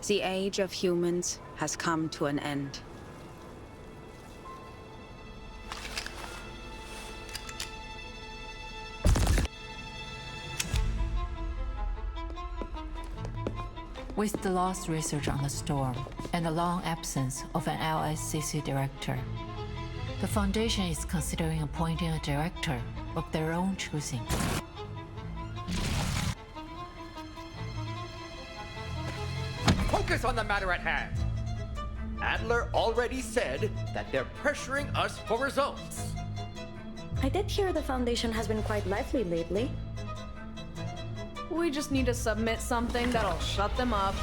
The age of humans has come to an end. With the lost research on the storm and the long absence of an LSCC director, the Foundation is considering appointing a director of their own choosing. Focus on the matter at hand! Adler already said that they're pressuring us for results. I did hear the Foundation has been quite lively lately. We just need to submit something that'll shut them up.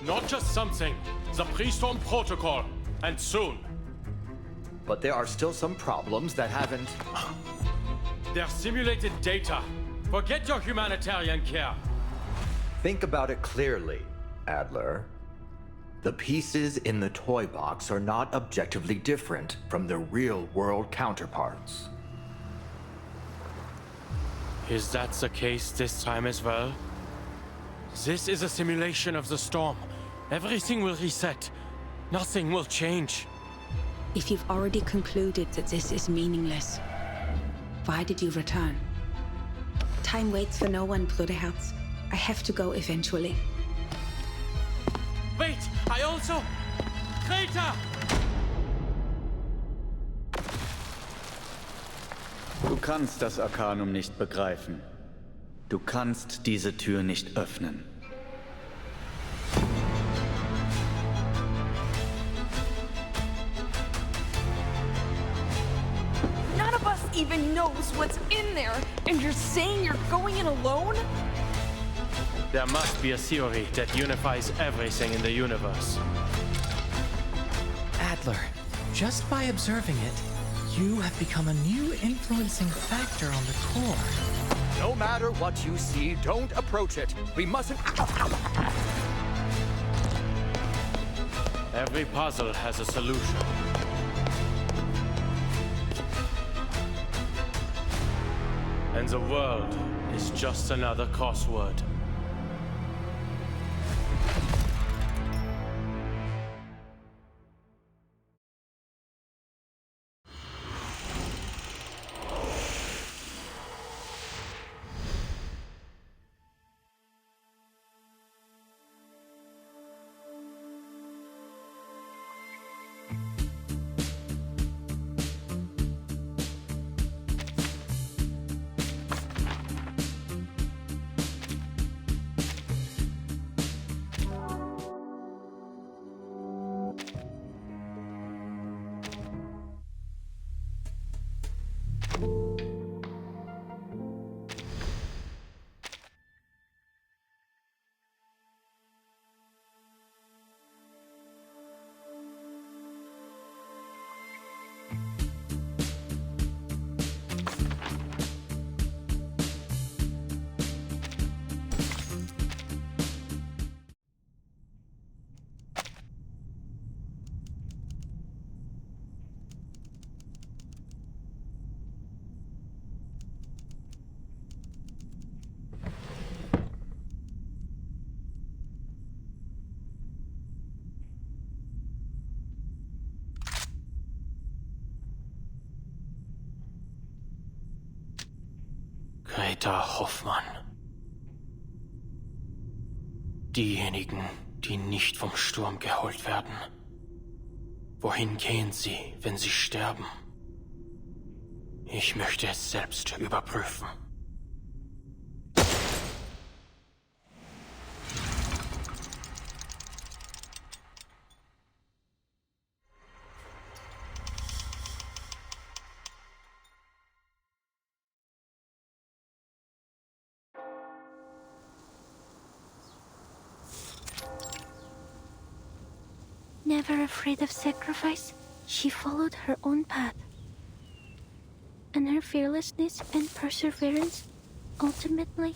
Not just something, the pre-storm protocol, and soon. But there are still some problems that haven't... Their simulated data. Forget your humanitarian care. Think about it clearly, Adler. The pieces in the toy box are not objectively different from their real-world counterparts. Is that the case this time as well? This is a simulation of the storm. Everything will reset. Nothing will change. If you've already concluded that this is meaningless, why did you return? Time waits for no one, Bruderherz. I have to go eventually. Wait, I also... Traitor! Du kannst das Arkanum nicht begreifen. Du kannst diese Tür nicht öffnen. None of us even knows what's in there, and you're saying you're going in alone? There must be a theory that unifies everything in the universe. Adler, just by observing it, you have become a new influencing factor on the core. No matter what you see, don't approach it. We mustn't... Every puzzle has a solution. And the world is just another crossword. Greta Hoffmann. Diejenigen, die nicht vom Sturm geholt werden. Wohin gehen sie, wenn sie sterben? Ich möchte es selbst überprüfen. Never afraid of sacrifice, she followed her own path. And her fearlessness and perseverance ultimately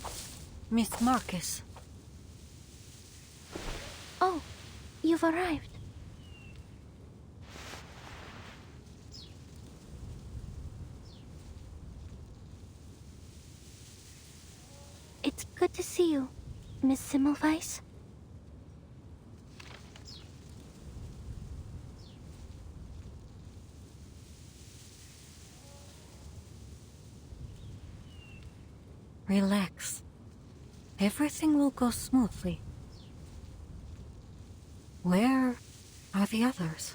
Miss Marcus. Oh, you've arrived. It's good to see you, Miss Semmelweis. Relax. Everything will go smoothly. Where are the others?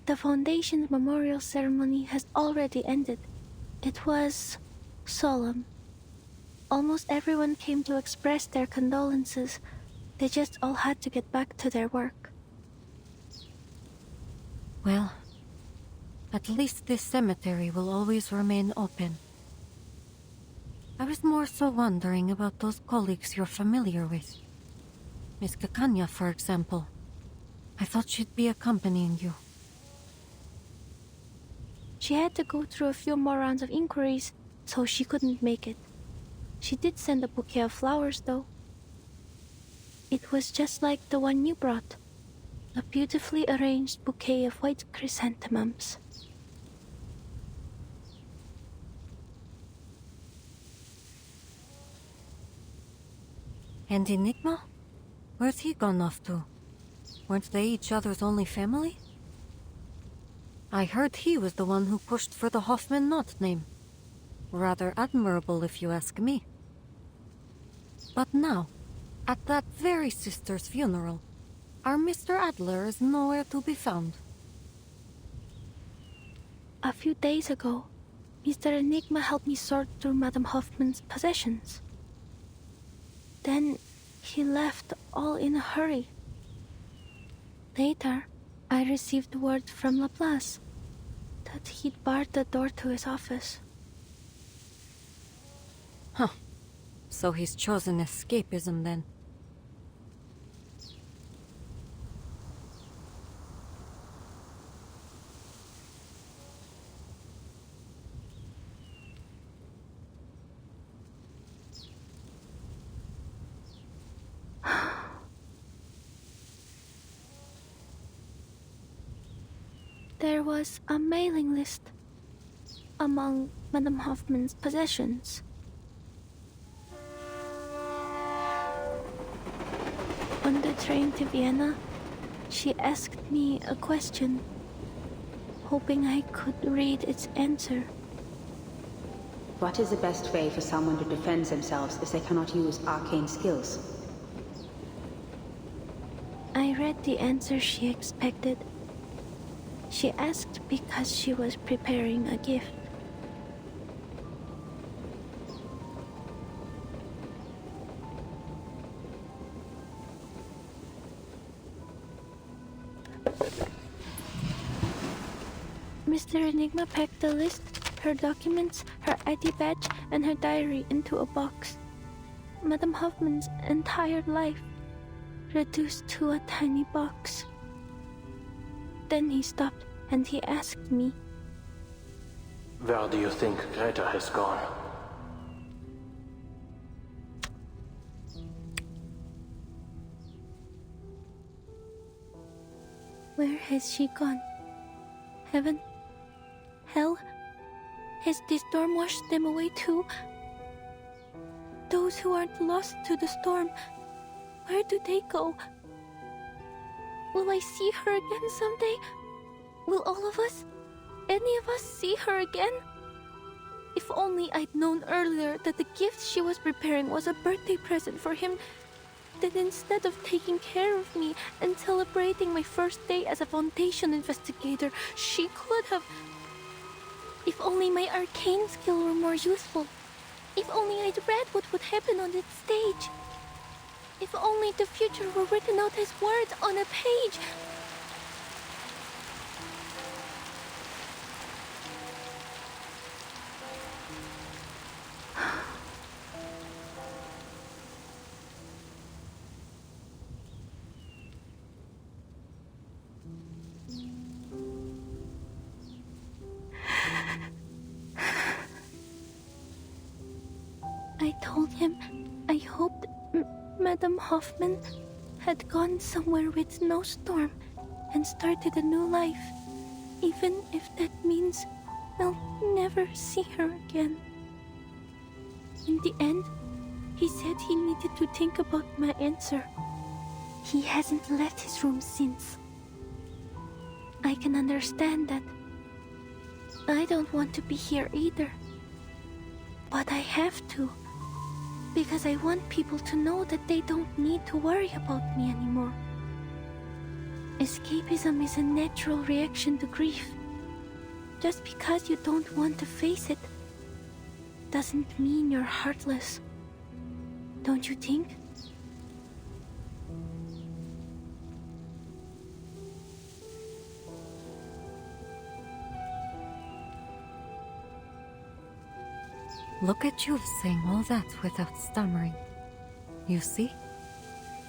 The Foundation's memorial ceremony has already ended. It was solemn. Almost everyone came to express their condolences. They just all had to get back to their work. Well, at least this cemetery will always remain open. I was more so wondering about those colleagues you're familiar with. Miss Kakanya, for example. I thought she'd be accompanying you. She had to go through a few more rounds of inquiries, so she couldn't make it. She did send a bouquet of flowers, though. It was just like the one you brought. A beautifully arranged bouquet of white chrysanthemums. And Enigma? Where's he gone off to? Weren't they each other's only family? I heard he was the one who pushed for the Hoffman Knot name. Rather admirable, if you ask me. But now, at that very sister's funeral, our Mr. Adler is nowhere to be found. A few days ago, Mr. Enigma helped me sort through Madame Hoffman's possessions. Then he left all in a hurry. Later, I received word from Laplace that he'd barred the door to his office. Huh. So he's chosen escapism then. There was a mailing list among Madame Hoffman's possessions. On the train to Vienna, she asked me a question, hoping I could read its answer. What is the best way for someone to defend themselves if they cannot use arcane skills? I read the answer she expected. She asked because she was preparing a gift. Mr. Enigma packed the list, her documents, her ID badge, and her diary into a box. Madame Hoffman's entire life reduced to a tiny box. Then he stopped and he asked me, Where do you think Greta has gone? Where has she gone? Heaven? Hell? Has the storm washed them away too? Those who aren't lost to the storm, where do they go? Will I see her again someday? Will all of us, any of us, see her again? If only I'd known earlier that the gift she was preparing was a birthday present for him, then instead of taking care of me and celebrating my first day as a Foundation investigator, she could have... If only my arcane skill were more useful. If only I'd read what would happen on that stage. If only the future were written out as words on a page. I told him I hoped Madame Hoffman had gone somewhere with no storm and started a new life, even if that means I'll never see her again. In the end, he said he needed to think about my answer. He hasn't left his room since. I can understand that. I don't want to be here either. But I have to. Because I want people to know that they don't need to worry about me anymore. Escapism is a natural reaction to grief. Just because you don't want to face it doesn't mean you're heartless. Don't you think? Look at you saying all that without stammering. You see?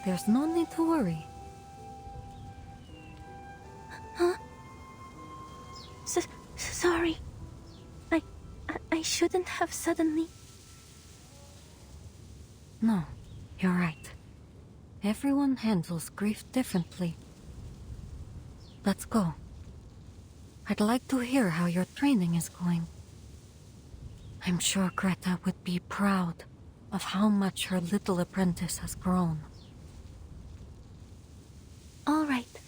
There's no need to worry. Huh? Sorry. I shouldn't have suddenly... No, you're right. Everyone handles grief differently. Let's go. I'd like to hear how your training is going. I'm sure Greta would be proud of how much her little apprentice has grown. All right,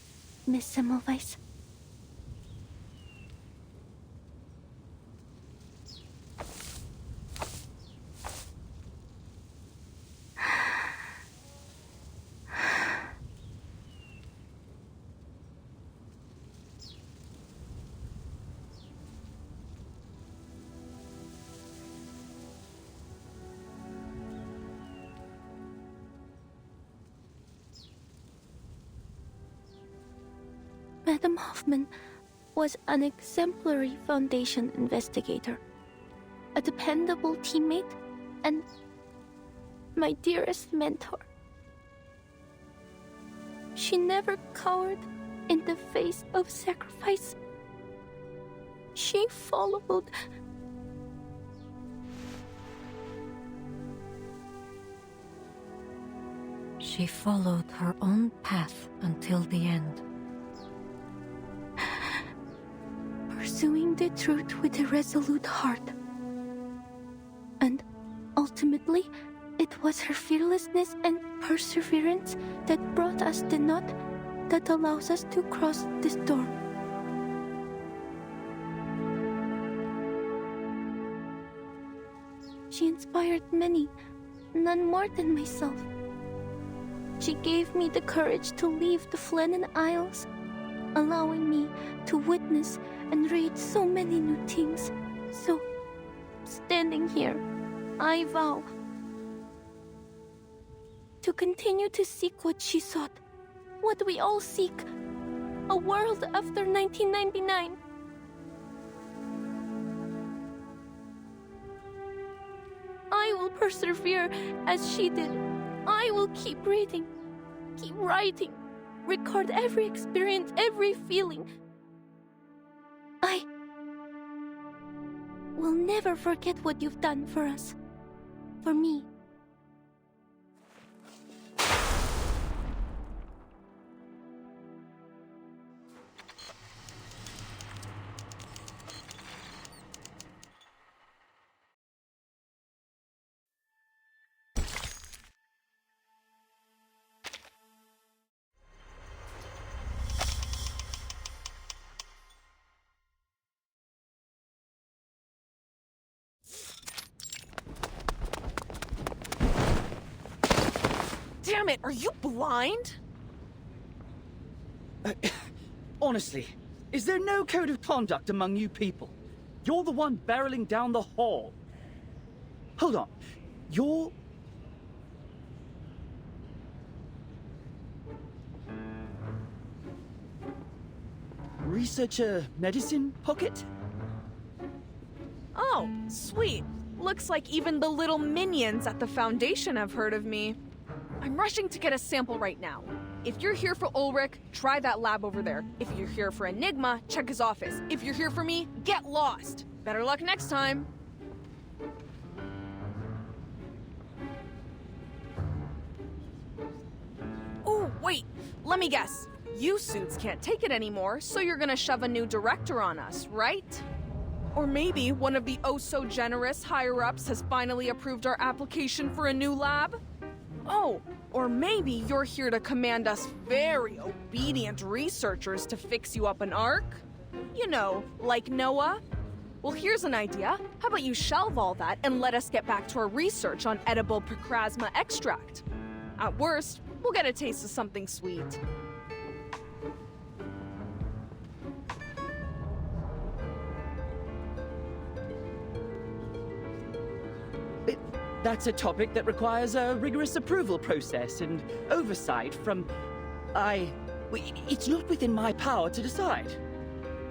Miss Semmelweis. Madame Hoffman was an exemplary Foundation investigator, a dependable teammate, and my dearest mentor. She never cowered in the face of sacrifice. She followed... She followed her own path until the end. Pursuing the truth with a resolute heart. And ultimately, it was her fearlessness and perseverance that brought us the knot that allows us to cross the storm. She inspired many, none more than myself. She gave me the courage to leave the Flennon Isles, allowing me to witness and read so many new things. So, standing here, I vow to continue to seek what she sought, what we all seek, a world after 1999. I will persevere as she did. I will keep reading, keep writing, record every experience, every feeling. I will never forget what you've done for us, for me. Damn it, are you blind? Honestly, is there no code of conduct among you people? You're the one barreling down the hall. Hold on, you're... Researcher Medicine Pocket? Oh, sweet. Looks like even the little minions at the Foundation have heard of me. I'm rushing to get a sample right now. If you're here for Ulrich, try that lab over there. If you're here for Enigma, check his office. If you're here for me, get lost. Better luck next time. Wait, let me guess. You suits can't take it anymore, so you're gonna shove a new director on us, right? Or maybe one of the oh-so-generous higher-ups has finally approved our application for a new lab? Oh, or maybe you're here to command us very obedient researchers to fix you up an arc? You know, like Noah? Well, here's an idea. How about you shelve all that and let us get back to our research on edible picrasma extract? At worst, we'll get a taste of something sweet. That's a topic that requires a rigorous approval process and oversight from... It's not within my power to decide.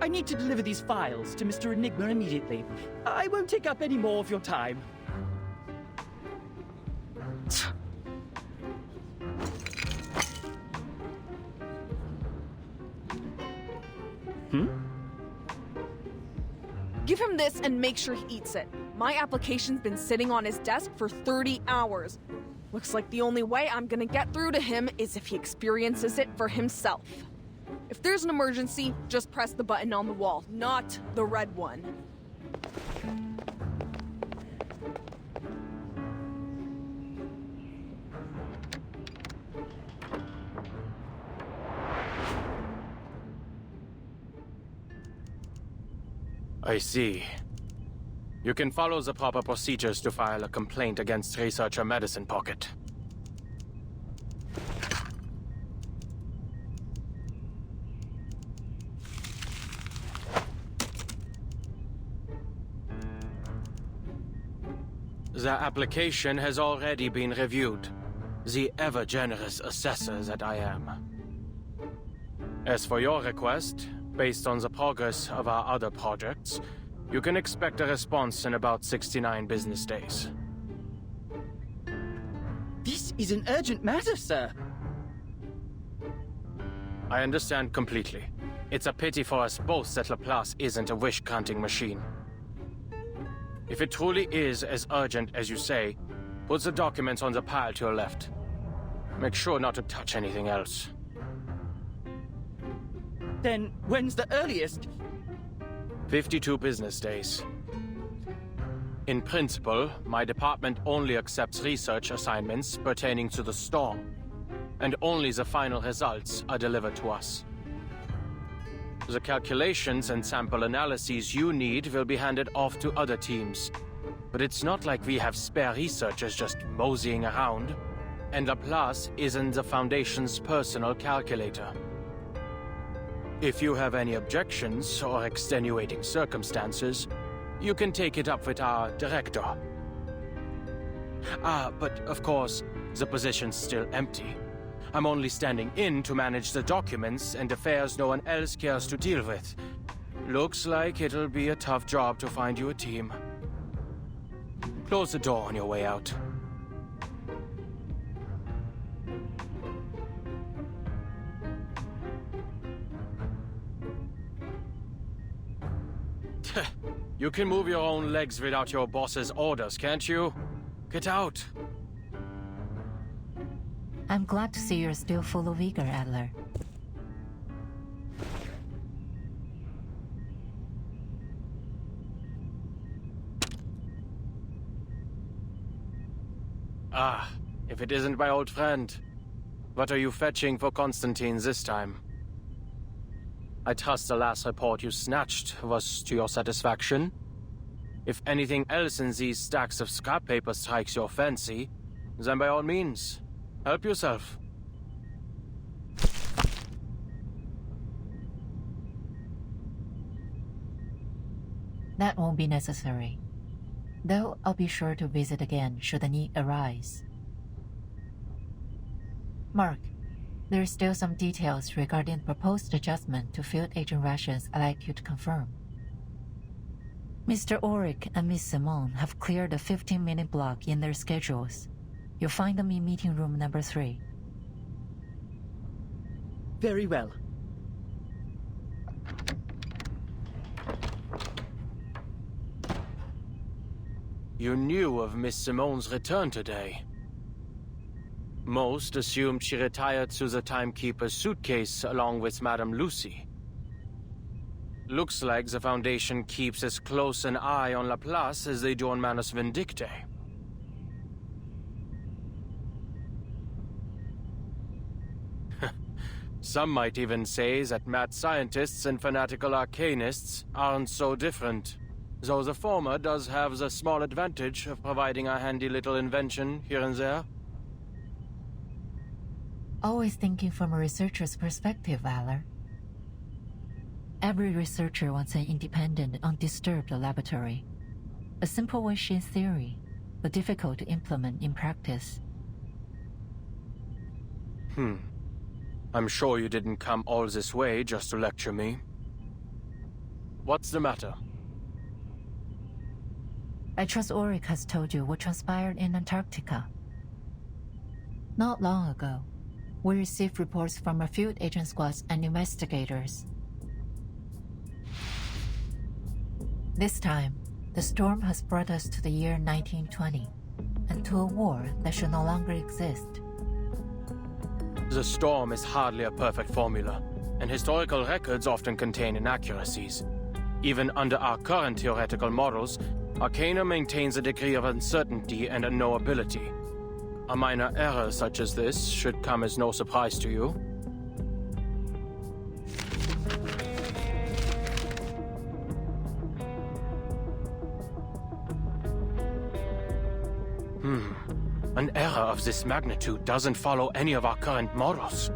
I need to deliver these files to Mr. Enigma immediately. I won't take up any more of your time. Give him this and make sure he eats it. My application's been sitting on his desk for 30 hours. Looks like the only way I'm gonna get through to him is if he experiences it for himself. If there's an emergency, just press the button on the wall, not the red one. I see. You can follow the proper procedures to file a complaint against Researcher Medicine Pocket. The application has already been reviewed. The ever-generous assessor that I am. As for your request, based on the progress of our other projects, you can expect a response in about 69 business days. This is an urgent matter, sir. I understand completely. It's a pity for us both that Laplace isn't a wish-granting machine. If it truly is as urgent as you say, put the documents on the pile to your left. Make sure not to touch anything else. Then when's the earliest? 52 business days. In principle, my department only accepts research assignments pertaining to the storm, and only the final results are delivered to us. The calculations and sample analyses you need will be handed off to other teams, but it's not like we have spare researchers just moseying around, and Laplace isn't the Foundation's personal calculator. If you have any objections or extenuating circumstances, you can take it up with our director. But of course, the position's still empty. I'm only standing in to manage the documents and affairs no one else cares to deal with. Looks like it'll be a tough job to find you a team. Close the door on your way out. You can move your own legs without your boss's orders, can't you? Get out! I'm glad to see you're still full of vigor, Adler. If it isn't my old friend. What are you fetching for Constantine this time? I trust the last report you snatched was to your satisfaction. If anything else in these stacks of scrap paper strikes your fancy, then by all means, help yourself. That won't be necessary. Though I'll be sure to visit again should the need arise. Mark, there are still some details regarding the proposed adjustment to field agent rations I'd like you to confirm. Mr. Ulrich and Miss Simone have cleared a 15-minute block in their schedules. You'll find them in meeting room number 3. Very well. You knew of Miss Simone's return today. Most assumed she retired to the timekeeper's suitcase along with Madame Lucy. Looks like the Foundation keeps as close an eye on Laplace as they do on Manus Vindictae. Some might even say that mad scientists and fanatical arcanists aren't so different, though the former does have the small advantage of providing a handy little invention here and there. Always thinking from a researcher's perspective, Valor. Every researcher wants an independent, undisturbed laboratory. A simple wish in theory, but difficult to implement in practice. I'm sure you didn't come all this way just to lecture me. What's the matter? I trust Ulrich has told you what transpired in Antarctica. Not long ago, we received reports from a field agent squads and investigators. This time, the storm has brought us to the year 1920, and to a war that should no longer exist. The storm is hardly a perfect formula, and historical records often contain inaccuracies. Even under our current theoretical models, Arcana maintains a degree of uncertainty and unknowability. A minor error such as this should come as no surprise to you. An error of this magnitude doesn't follow any of our current models.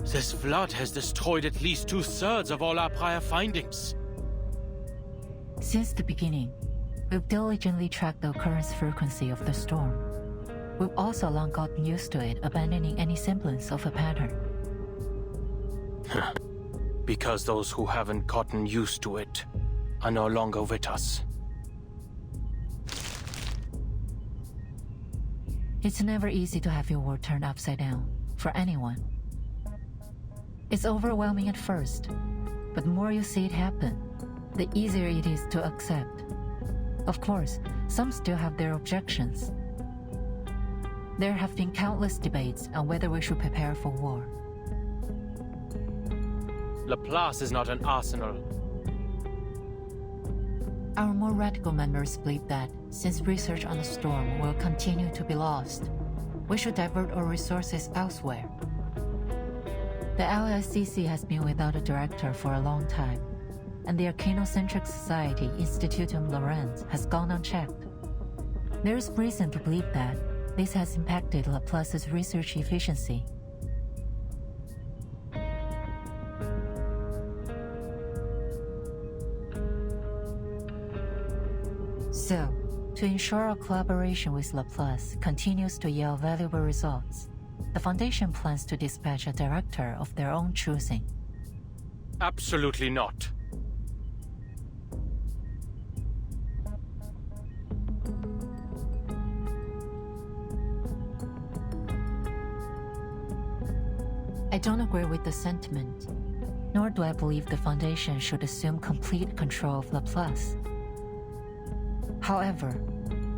This flood has destroyed at least 2/3 of all our prior findings. Since the beginning, we've diligently tracked the occurrence frequency of the storm. We've also long gotten used to it, abandoning any semblance of a pattern. Because those who haven't gotten used to it are no longer with us. It's never easy to have your world turned upside down, for anyone. It's overwhelming at first, but the more you see it happen, the easier it is to accept. Of course, some still have their objections. There have been countless debates on whether we should prepare for war. Laplace is not an arsenal. Our more radical members believe that, since research on the storm will continue to be lost, we should divert our resources elsewhere. The LICC has been without a director for a long time, and the Arcanocentric Society Institutum Laurens has gone unchecked. There is reason to believe that this has impacted Laplace's research efficiency. So, to ensure our collaboration with Laplace continues to yield valuable results, the Foundation plans to dispatch a director of their own choosing. Absolutely not. I don't agree with the sentiment, nor do I believe the Foundation should assume complete control of Laplace. However,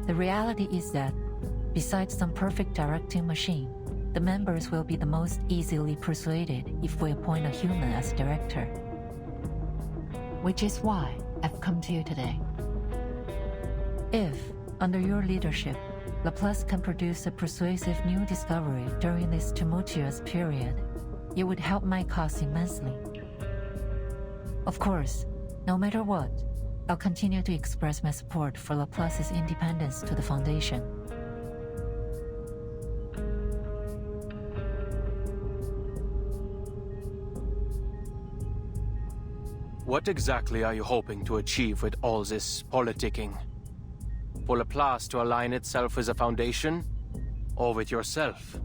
the reality is that, besides some perfect directing machine, the members will be the most easily persuaded if we appoint a human as director. Which is why I've come to you today. If, under your leadership, Laplace can produce a persuasive new discovery during this tumultuous period, it would help my cause immensely. Of course, no matter what, I'll continue to express my support for Laplace's independence to the Foundation. What exactly are you hoping to achieve with all this politicking? For Laplace to align itself with the Foundation, or with yourself?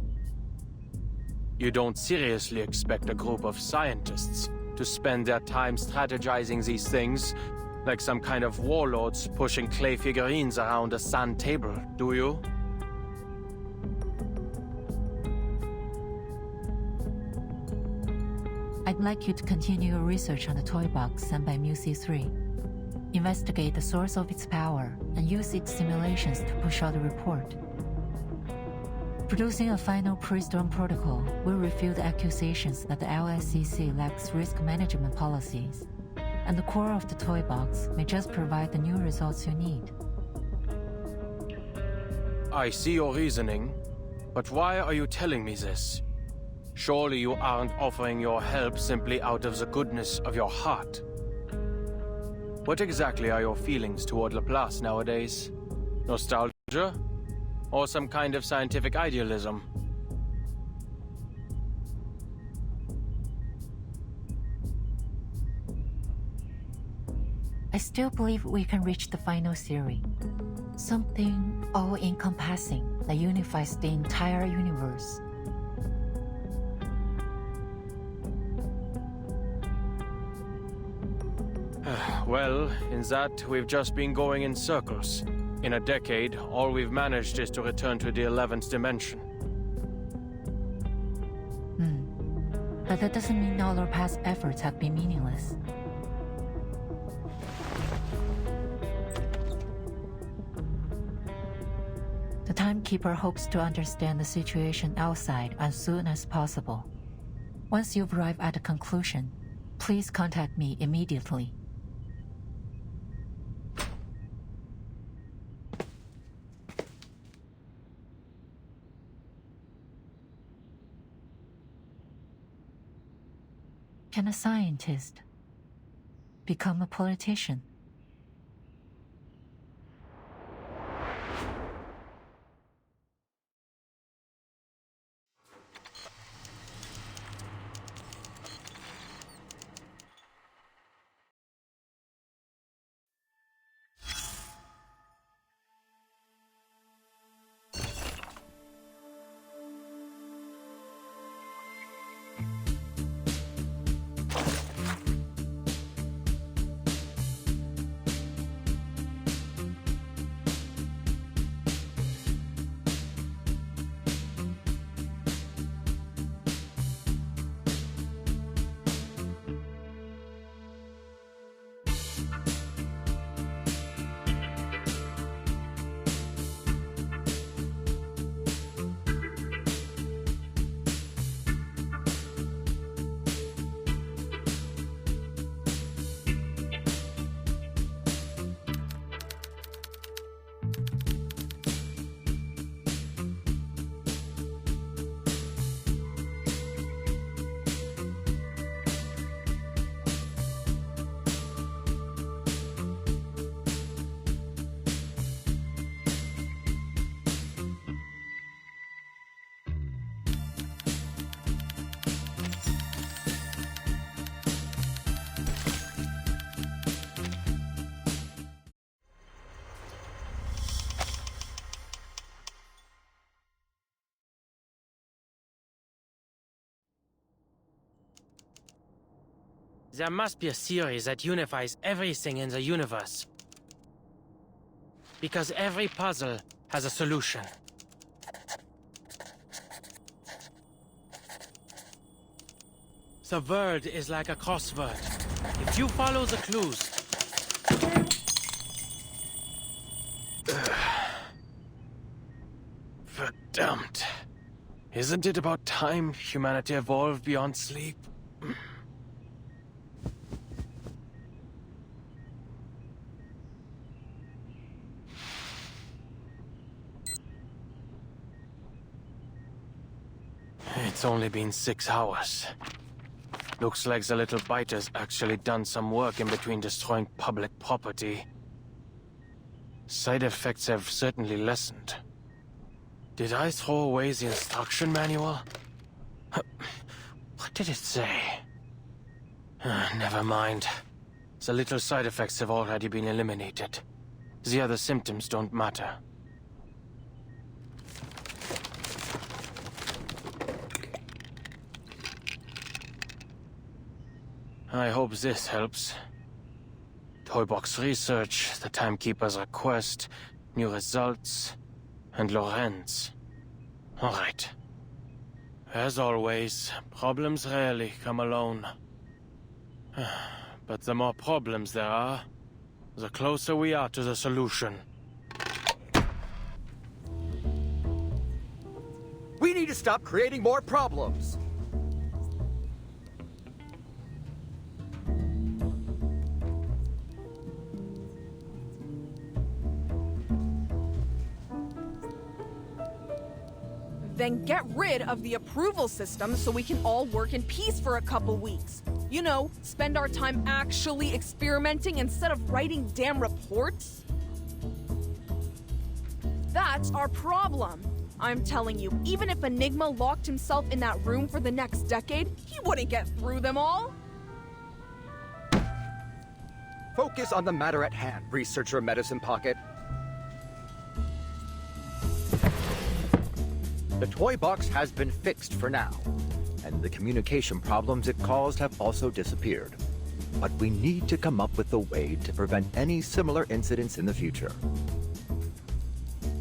You don't seriously expect a group of scientists to spend their time strategizing these things like some kind of warlords pushing clay figurines around a sand table, do you? I'd like you to continue your research on the toy box sent by Mu-C3. Investigate the source of its power and use its simulations to push out the report. Producing a final pre-storm protocol will refute the accusations that the LSCC lacks risk management policies, and the core of the toy box may just provide the new results you need. I see your reasoning, but why are you telling me this? Surely you aren't offering your help simply out of the goodness of your heart. What exactly are your feelings toward Laplace nowadays? Nostalgia? Or some kind of scientific idealism? I still believe we can reach the final theory. Something all-encompassing that unifies the entire universe. Well, in that, we've just been going in circles. In a decade, all we've managed is to return to the 11th dimension. But that doesn't mean all our past efforts have been meaningless. The Timekeeper hopes to understand the situation outside as soon as possible. Once you've arrived at a conclusion, please contact me immediately. Can a scientist become a politician? There must be a theory that unifies everything in the universe. Because every puzzle has a solution. The world is like a crossword. If you follow the clues... Verdammt. Isn't it about time humanity evolved beyond sleep? It's only been 6 hours. Looks like the little biter's actually done some work in between destroying public property. Side effects have certainly lessened. Did I throw away the instruction manual? What did it say? Never mind. The little side effects have already been eliminated. The other symptoms don't matter. I hope this helps. Toybox research, the Timekeeper's request, new results, and Lorenz. All right. As always, problems rarely come alone. But the more problems there are, the closer we are to the solution. We need to stop creating more problems! Then get rid of the approval system so we can all work in peace for a couple weeks. You know, spend our time actually experimenting instead of writing damn reports. That's our problem. I'm telling you, even if Enigma locked himself in that room for the next decade, he wouldn't get through them all. Focus on the matter at hand, Researcher Medicine Pocket. The toy box has been fixed for now, and the communication problems it caused have also disappeared. But we need to come up with a way to prevent any similar incidents in the future.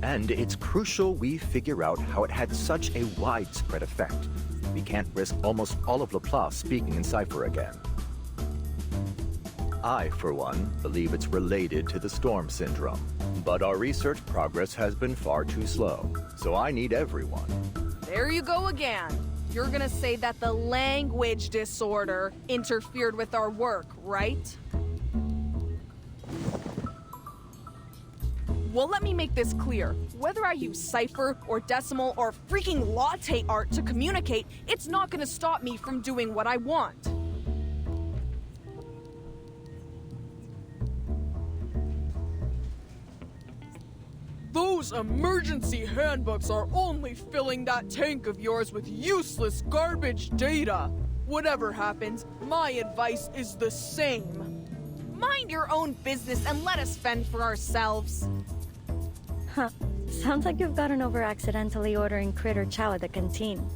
And it's crucial we figure out how it had such a widespread effect. We can't risk almost all of Laplace speaking in cipher again. I, for one, believe it's related to the Storm Syndrome. But our research progress has been far too slow, so I need everyone. There you go again. You're gonna say that the language disorder interfered with our work, right? Well, let me make this clear. Whether I use cipher or decimal or freaking latte art to communicate, it's not gonna stop me from doing what I want. Those emergency handbooks are only filling that tank of yours with useless garbage data. Whatever happens, my advice is the same. Mind your own business and let us fend for ourselves. Huh. Sounds like you've gotten over accidentally ordering critter chow at the canteen.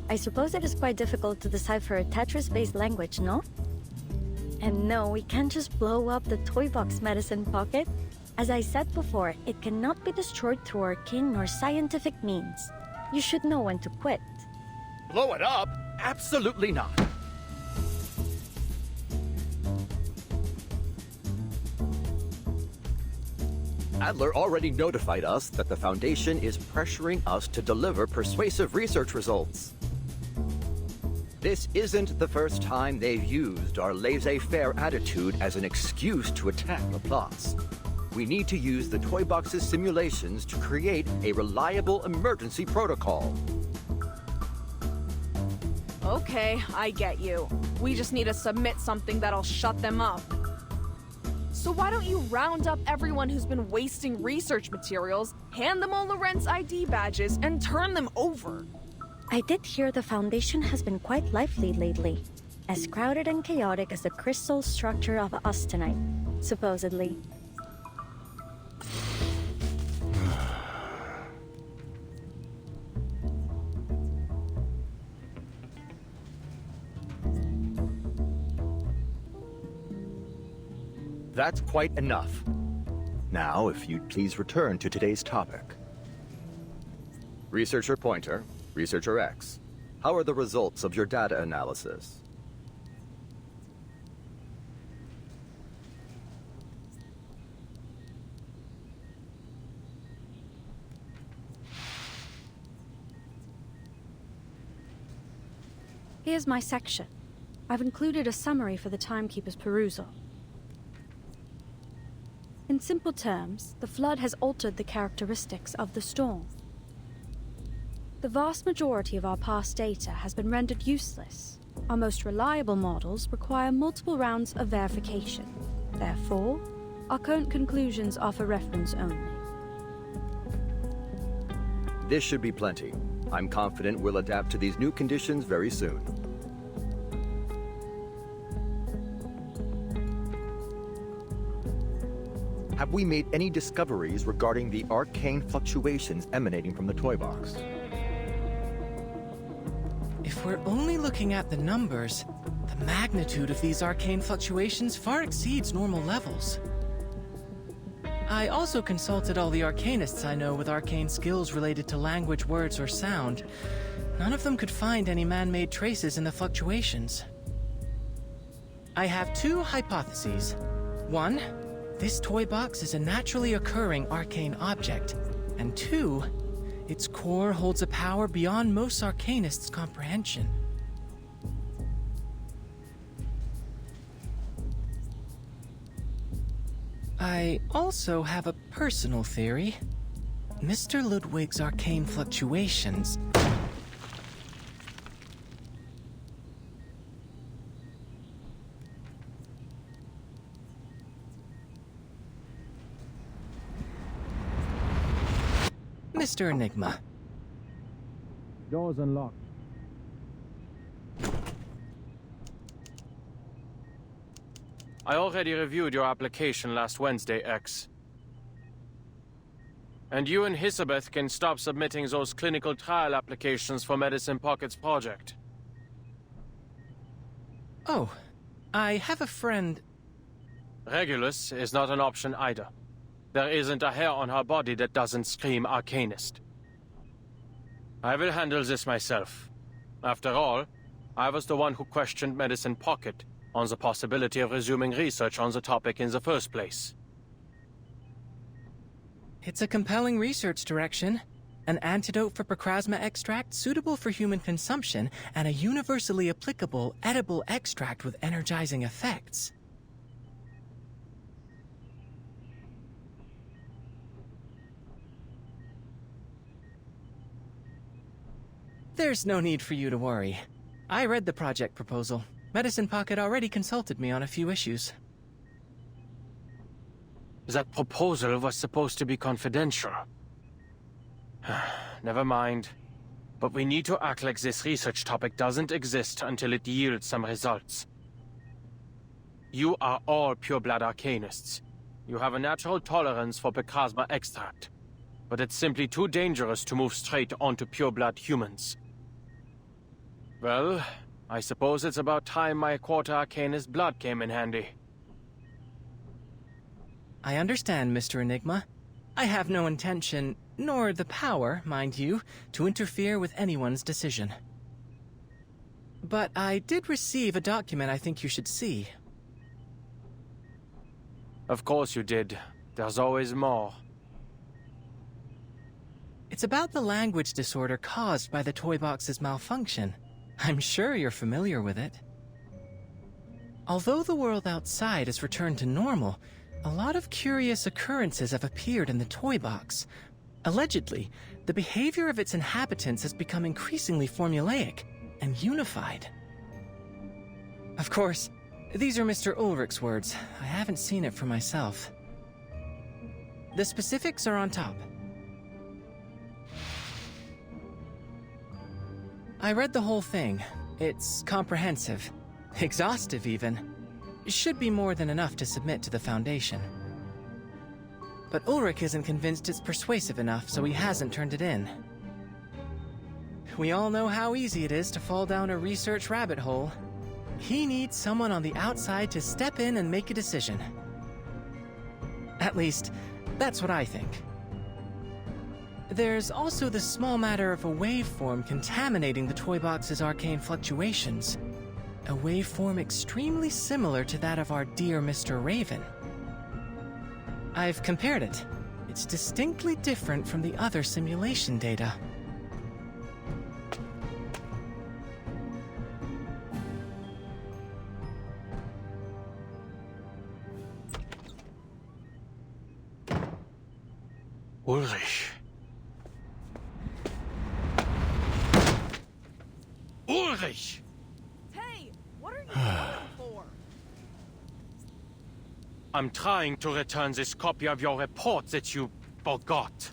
I suppose it is quite difficult to decipher a Tetris-based language, no? And no, we can't just blow up the toy box, Medicine Pocket. As I said before, it cannot be destroyed through arcane nor scientific means. You should know when to quit. Blow it up? Absolutely not. Adler already notified us that the Foundation is pressuring us to deliver persuasive research results. This isn't the first time they've used our laissez-faire attitude as an excuse to attack Laplace. We need to use the toy box's simulations to create a reliable emergency protocol. Okay, I get you. We just need to submit something that'll shut them up. So why don't you round up everyone who's been wasting research materials, hand them all Lorentz ID badges, and turn them over? I did hear the Foundation has been quite lively lately. As crowded and chaotic as the crystal structure of austenite, supposedly. That's quite enough. Now, if you'd please return to today's topic. Researcher Pointer, Researcher X, how are the results of your data analysis? Here's my section. I've included a summary for the timekeeper's perusal. In simple terms, the flood has altered the characteristics of the storm. The vast majority of our past data has been rendered useless. Our most reliable models require multiple rounds of verification. Therefore, our current conclusions are for reference only. This should be plenty. I'm confident we'll adapt to these new conditions very soon. Have we made any discoveries regarding the arcane fluctuations emanating from the toy box? If we're only looking at the numbers, the magnitude of these arcane fluctuations far exceeds normal levels. I also consulted all the arcanists I know with arcane skills related to language, words, or sound. None of them could find any man-made traces in the fluctuations. I have two hypotheses. One, this toy box is a naturally occurring arcane object. And two, its core holds a power beyond most arcanists' comprehension. I also have a personal theory. Mr. Ludwig's arcane fluctuations... Mr. Enigma. Doors unlocked. I already reviewed your application last Wednesday, X. And you and Hisabeth can stop submitting those clinical trial applications for Medicine Pocket's project. Oh, I have a friend... Regulus is not an option either. There isn't a hair on her body that doesn't scream Arcanist. I will handle this myself. After all, I was the one who questioned Medicine Pocket on the possibility of resuming research on the topic in the first place. It's a compelling research direction. An antidote for Procrasma extract suitable for human consumption, and a universally applicable, edible extract with energizing effects. There's no need for you to worry. I read the project proposal. Medicine Pocket already consulted me on a few issues. That proposal was supposed to be confidential. Never mind. But we need to act like this research topic doesn't exist until it yields some results. You are all pure-blood arcanists. You have a natural tolerance for Procrasma extract. But it's simply too dangerous to move straight onto pure-blood humans. Well, I suppose it's about time my quarter arcanist blood came in handy. I understand, Mr. Enigma. I have no intention, nor the power, mind you, to interfere with anyone's decision. But I did receive a document I think you should see. Of course you did. There's always more. It's about the language disorder caused by the toy box's malfunction. I'm sure you're familiar with it. Although the world outside has returned to normal, a lot of curious occurrences have appeared in the toy box. Allegedly, the behavior of its inhabitants has become increasingly formulaic and unified. Of course, these are Mr. Ulrich's words. I haven't seen it for myself. The specifics are on top. I read the whole thing. It's comprehensive. Exhaustive, even. Should be more than enough to submit to the Foundation. But Ulrich isn't convinced it's persuasive enough, so he hasn't turned it in. We all know how easy it is to fall down a research rabbit hole. He needs someone on the outside to step in and make a decision. At least, that's what I think. There's also the small matter of a waveform contaminating the toy box's arcane fluctuations. A waveform extremely similar to that of our dear Mr. Raven. I've compared it. It's distinctly different from the other simulation data. Ulrich. Ulrich! Hey, what are you looking for? I'm trying to return this copy of your report that you forgot.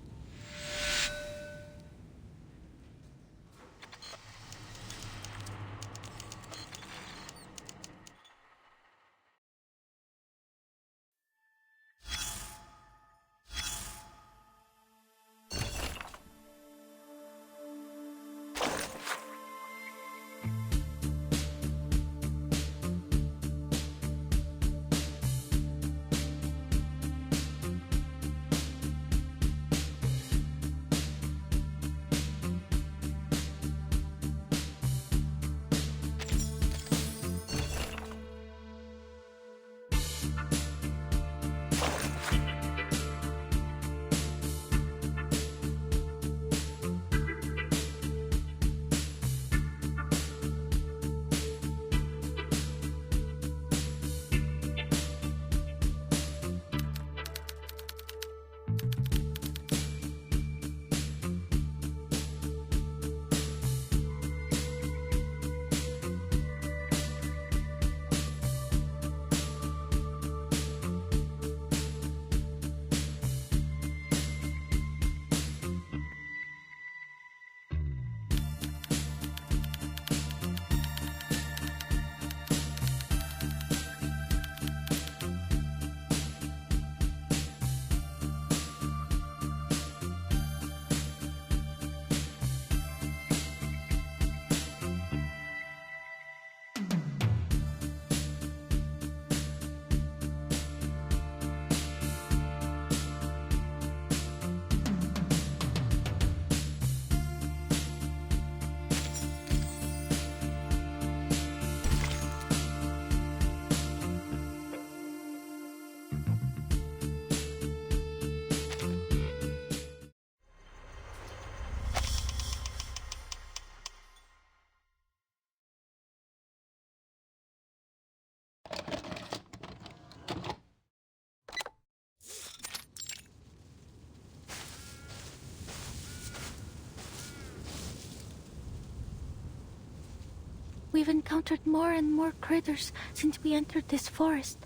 We've encountered more and more critters since we entered this forest.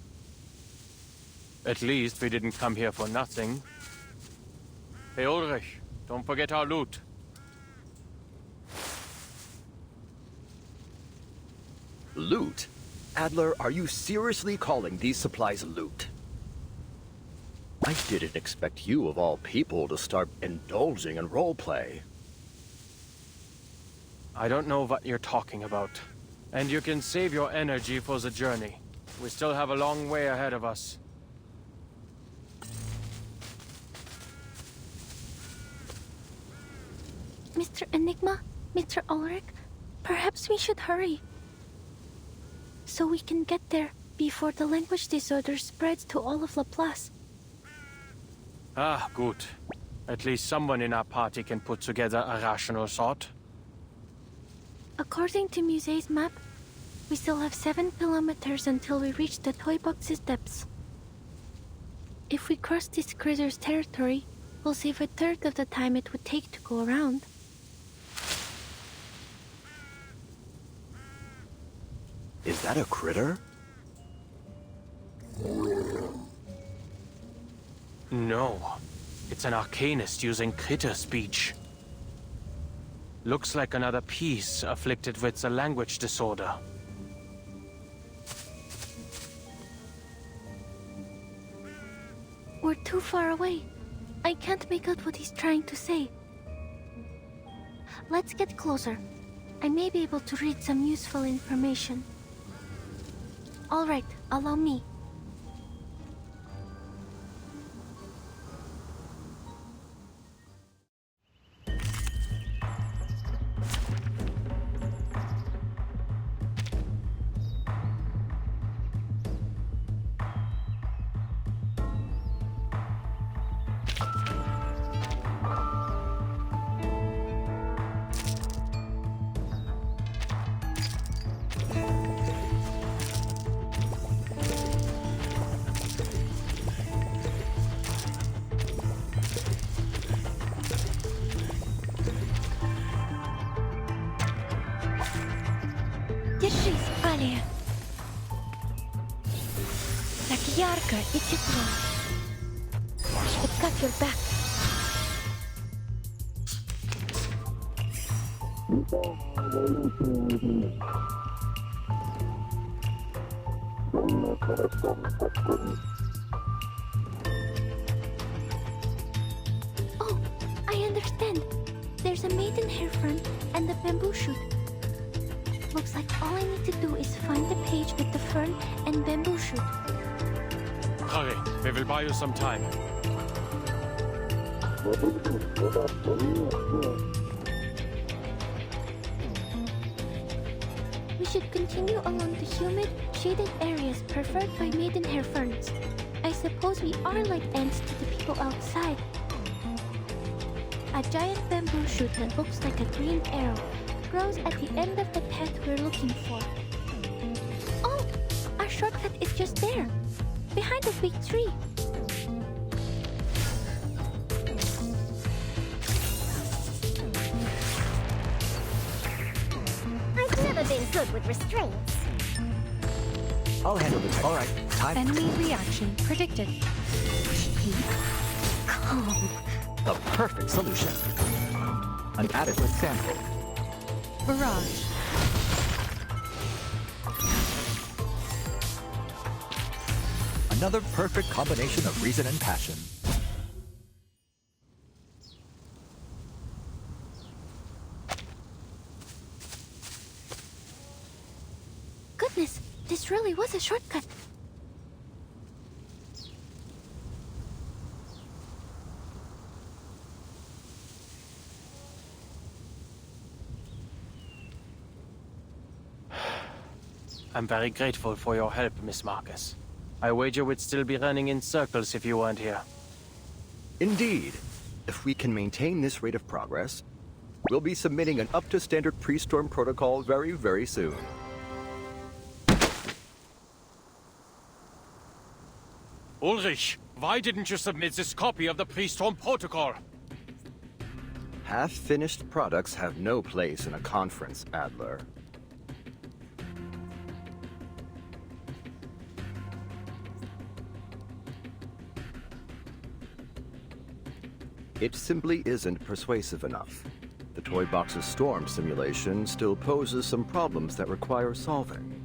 At least we didn't come here for nothing. Hey Ulrich, don't forget our loot. Loot? Adler, are you seriously calling these supplies loot? I didn't expect you, of all people, to start indulging in roleplay. I don't know what you're talking about. And you can save your energy for the journey. We still have a long way ahead of us. Mr. Enigma, Mr. Ulrich, perhaps we should hurry. So we can get there before the language disorder spreads to all of Laplace. Ah, good. At least someone in our party can put together a rational thought. According to Muse's map, we still have 7 kilometers until we reach the toy box's depths. If we cross this critter's territory, we'll save a third of the time it would take to go around. Is that a critter? No. It's an arcanist using critter speech. Looks like another piece afflicted with a language disorder. We're too far away. I can't make out what he's trying to say. Let's get closer. I may be able to read some useful information. All right, allow me. Держись, Алия. Так ярко и тепло. It's got your back. Oh, I understand. There's a maidenhair fern and a bamboo shoot. Looks like all I need to do is find the page with the fern and bamboo shoot. Hurry, we will buy you some time. We should continue along the humid, shaded areas preferred by maidenhair ferns. I suppose we are like ants to the people outside. A giant bamboo shoot that looks like a green arrow grows at the end of the path we're looking for. Oh! Our shortcut is just there, behind a big tree. I've never been good with restraints. I'll handle the tech. All right, time. Enemy reaction predicted. Keep calm. The perfect solution. An adequate sample. Barrage. Another perfect combination of reason and passion. Goodness, this really was a shortcut. I'm very grateful for your help, Miss Marcus. I wager we'd still be running in circles if you weren't here. Indeed. If we can maintain this rate of progress, we'll be submitting an up-to-standard pre-storm protocol very, very soon. Ulrich, why didn't you submit this copy of the pre-storm protocol? Half-finished products have no place in a conference, Adler. It simply isn't persuasive enough. The toy box's storm simulation still poses some problems that require solving.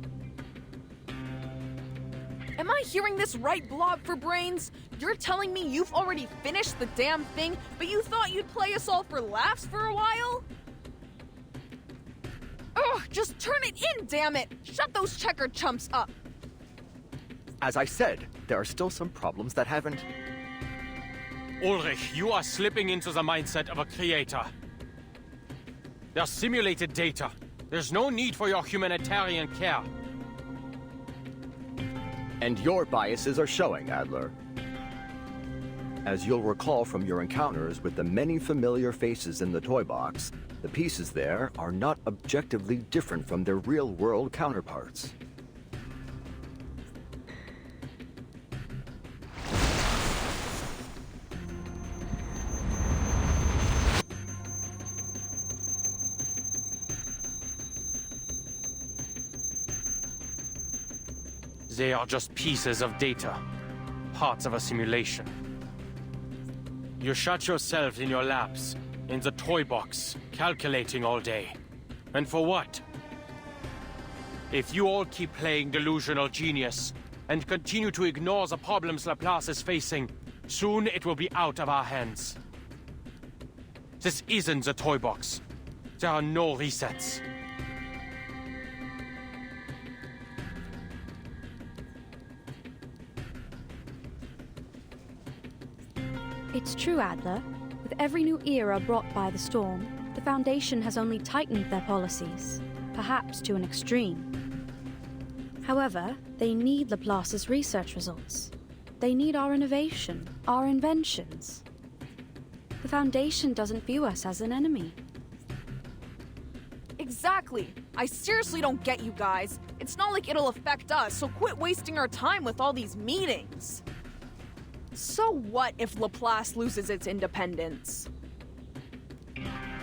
Am I hearing this right, Blob for Brains? You're telling me you've already finished the damn thing, but you thought you'd play us all for laughs for a while? Ugh, just turn it in, damn it! Shut those checkered chumps up! As I said, there are still some problems that haven't... Ulrich, you are slipping into the mindset of a creator. They're simulated data. There's no need for your humanitarian care. And your biases are showing, Adler. As you'll recall from your encounters with the many familiar faces in the toy box, the pieces there are not objectively different from their real-world counterparts. They are just pieces of data, parts of a simulation. You shut yourself in your labs, in the toy box, calculating all day. And for what? If you all keep playing delusional genius, and continue to ignore the problems Laplace is facing, soon it will be out of our hands. This isn't the toy box. There are no resets. It's true, Adler. With every new era brought by the storm, the Foundation has only tightened their policies, perhaps to an extreme. However, they need Laplace's research results. They need our innovation, our inventions. The Foundation doesn't view us as an enemy. Exactly. I seriously don't get you guys. It's not like it'll affect us, so quit wasting our time with all these meetings. So what if Laplace loses its independence?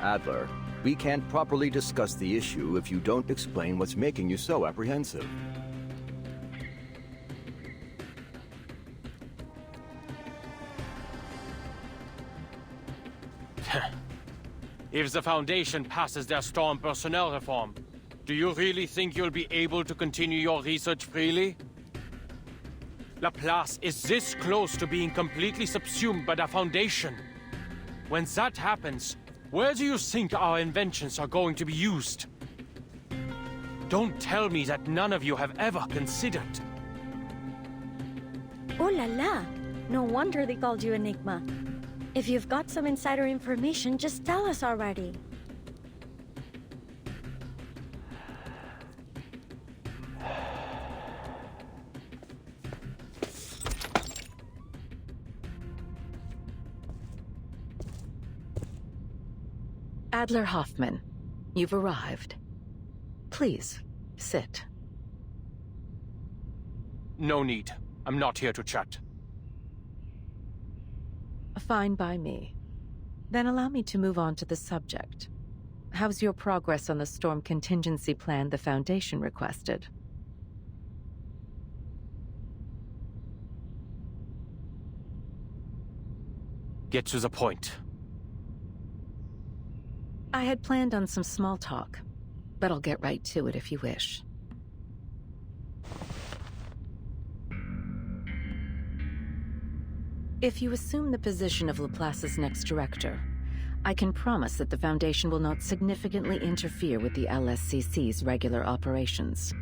Adler, we can't properly discuss the issue if you don't explain what's making you so apprehensive. If the Foundation passes their storm personnel reform, do you really think you'll be able to continue your research freely? Laplace is this close to being completely subsumed by the Foundation. When that happens, where do you think our inventions are going to be used? Don't tell me that none of you have ever considered. Oh la la! No wonder they called you Enigma. If you've got some insider information, just tell us already. Adler Hoffman, you've arrived. Please, sit. No need. I'm not here to chat. Fine by me. Then allow me to move on to the subject. How's your progress on the storm contingency plan the Foundation requested? Get to the point. I had planned on some small talk, but I'll get right to it if you wish. If you assume the position of Laplace's next director, I can promise that the Foundation will not significantly interfere with the LSCC's regular operations.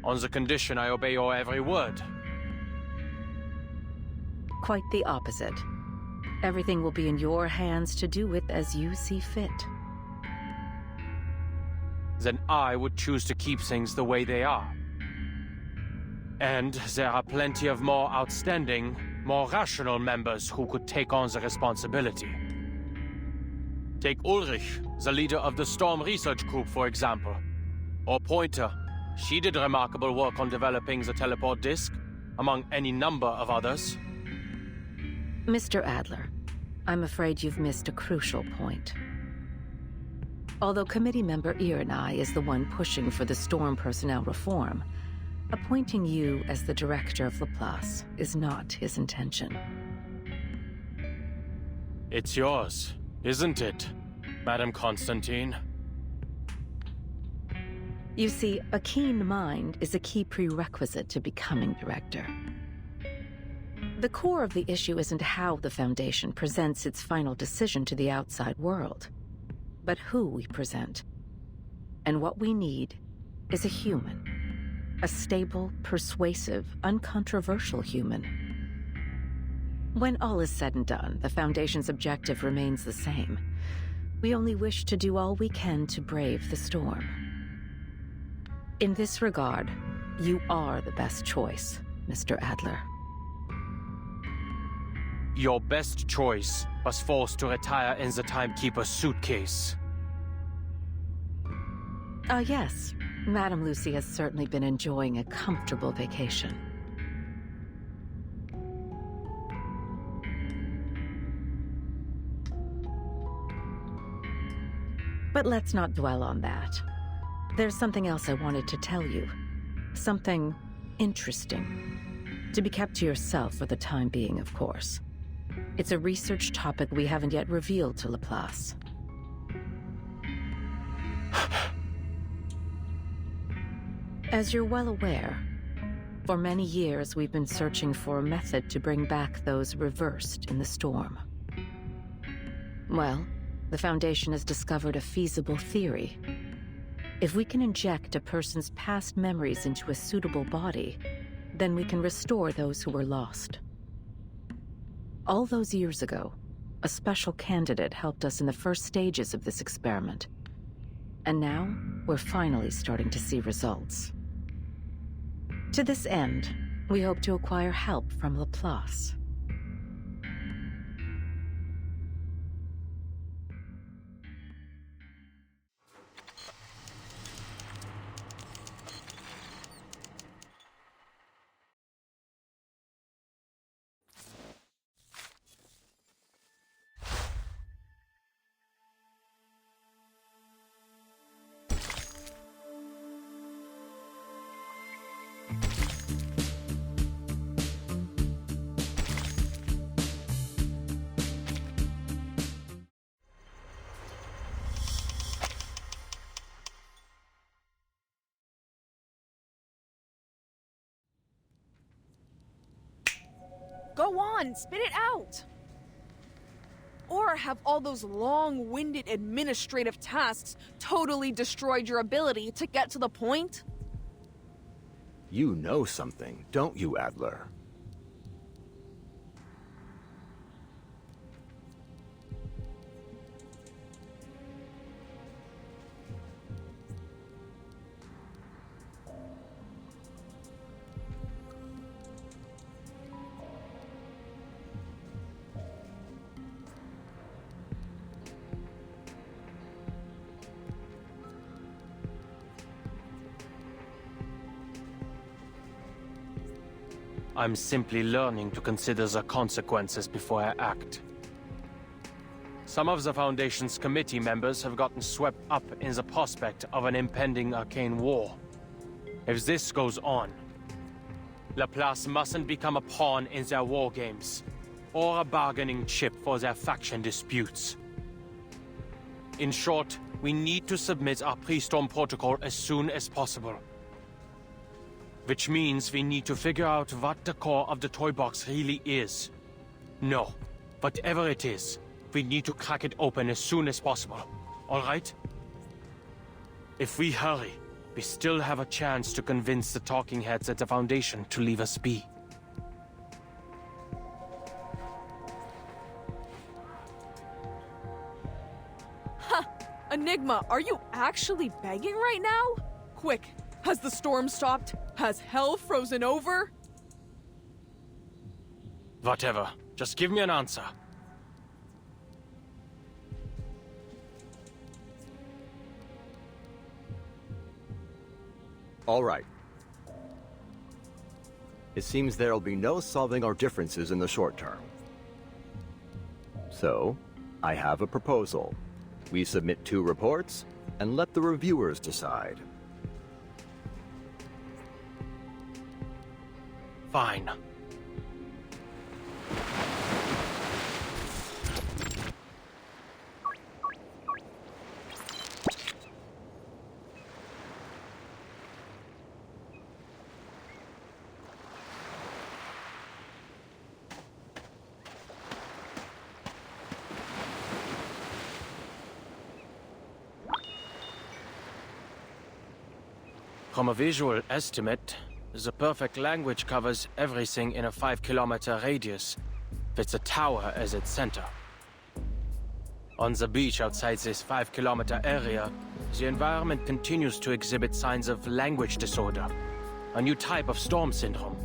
On the condition I obey your every word. Quite the opposite. Everything will be in your hands to do with as you see fit. Then I would choose to keep things the way they are. And there are plenty of more outstanding, more rational members who could take on the responsibility. Take Ulrich, the leader of the Storm Research Group, for example. Or Pointer. She did remarkable work on developing the teleport disc, among any number of others. Mr. Adler, I'm afraid you've missed a crucial point. Although Committee Member Irenai is the one pushing for the Storm personnel reform, appointing you as the director of Laplace is not his intention. It's yours, isn't it, Madam Constantine? You see, a keen mind is a key prerequisite to becoming director. The core of the issue isn't how the Foundation presents its final decision to the outside world, but who we present. And what we need is a human. A stable, persuasive, uncontroversial human. When all is said and done, the Foundation's objective remains the same. We only wish to do all we can to brave the storm. In this regard, you are the best choice, Mr. Adler. Your best choice was forced to retire in the Timekeeper's suitcase. Yes. Madame Lucy has certainly been enjoying a comfortable vacation. But let's not dwell on that. There's something else I wanted to tell you. Something interesting. To be kept to yourself for the time being, of course. It's a research topic we haven't yet revealed to Laplace. As you're well aware, for many years we've been searching for a method to bring back those reversed in the storm. Well, the Foundation has discovered a feasible theory. If we can inject a person's past memories into a suitable body, then we can restore those who were lost. All those years ago, a special candidate helped us in the first stages of this experiment. And now, we're finally starting to see results. To this end, we hope to acquire help from Laplace. Go on, spit it out! Or have all those long-winded administrative tasks totally destroyed your ability to get to the point? You know something, don't you, Adler? I'm simply learning to consider the consequences before I act. Some of the Foundation's committee members have gotten swept up in the prospect of an impending arcane war. If this goes on, Laplace mustn't become a pawn in their war games, or a bargaining chip for their faction disputes. In short, we need to submit our pre-storm protocol as soon as possible. Which means we need to figure out what the core of the toy box really is. No, whatever it is, we need to crack it open as soon as possible, all right? If we hurry, we still have a chance to convince the talking heads at the Foundation to leave us be. Huh! Enigma, are you actually begging right now? Quick, has the storm stopped? Has hell frozen over? Whatever. Just give me an answer. All right. It seems there'll be no solving our differences in the short term. So, I have a proposal. We submit 2 reports, and let the reviewers decide. Fine. From a visual estimate, the perfect language covers everything in a 5-kilometer radius, with the tower as its center. On the beach outside this 5-kilometer area, the environment continues to exhibit signs of language disorder, a new type of storm syndrome.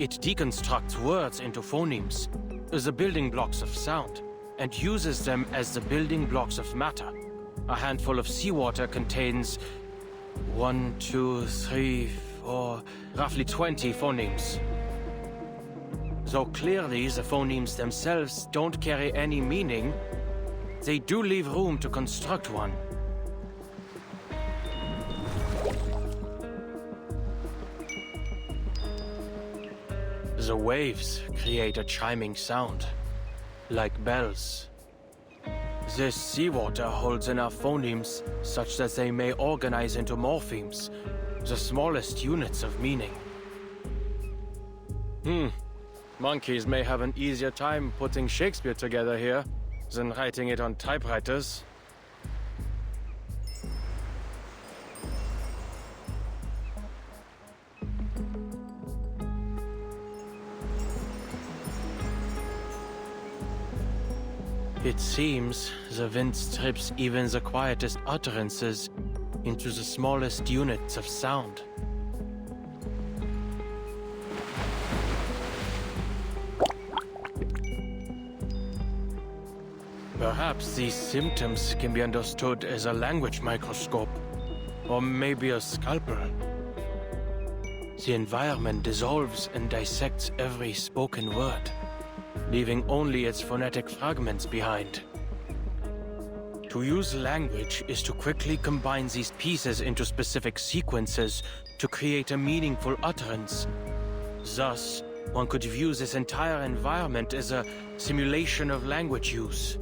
It deconstructs words into phonemes, the building blocks of sound, and uses them as the building blocks of matter. A handful of seawater contains 1, 2, 3, 4, roughly 20 phonemes. Though clearly the phonemes themselves don't carry any meaning, they do leave room to construct one. The waves create a chiming sound, like bells. This seawater holds enough phonemes such that they may organize into morphemes, the smallest units of meaning. Monkeys may have an easier time putting Shakespeare together here than writing it on typewriters. It seems the wind strips even the quietest utterances into the smallest units of sound. Perhaps these symptoms can be understood as a language microscope, or maybe a scalpel. The environment dissolves and dissects every spoken word, leaving only its phonetic fragments behind. To use language is to quickly combine these pieces into specific sequences to create a meaningful utterance. Thus, one could view this entire environment as a simulation of language use.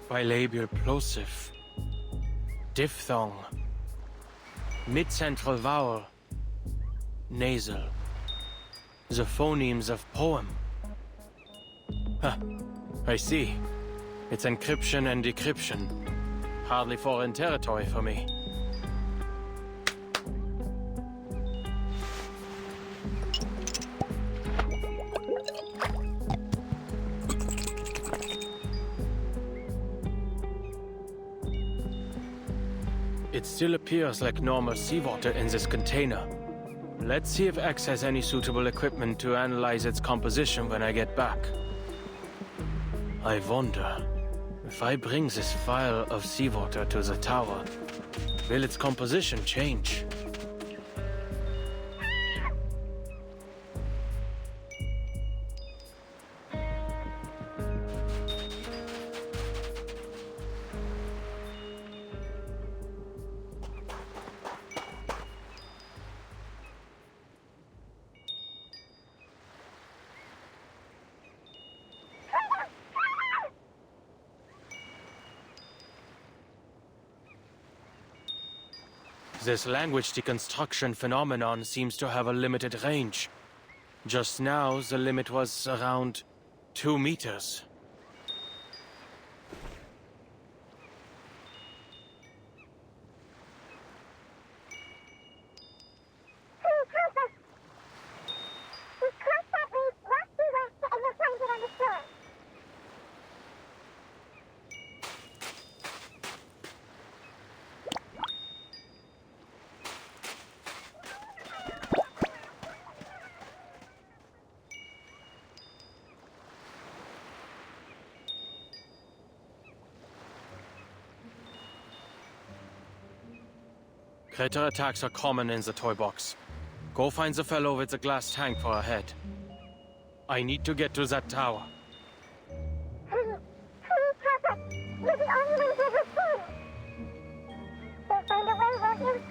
Bilabial plosive. Diphthong. Mid-central vowel. Nasal. The phonemes of poem. I see. It's encryption and decryption. Hardly foreign territory for me. It still appears like normal seawater in this container. Let's see if X has any suitable equipment to analyze its composition when I get back. I wonder, if I bring this vial of seawater to the tower, will its composition change? This language deconstruction phenomenon seems to have a limited range. Just now, the limit was around 2 meters. Critter attacks are common in the toy box. Go find the fellow with the glass tank for a head. I need to get to that tower. You're the only ones ever seen. You'll find a way, won't you?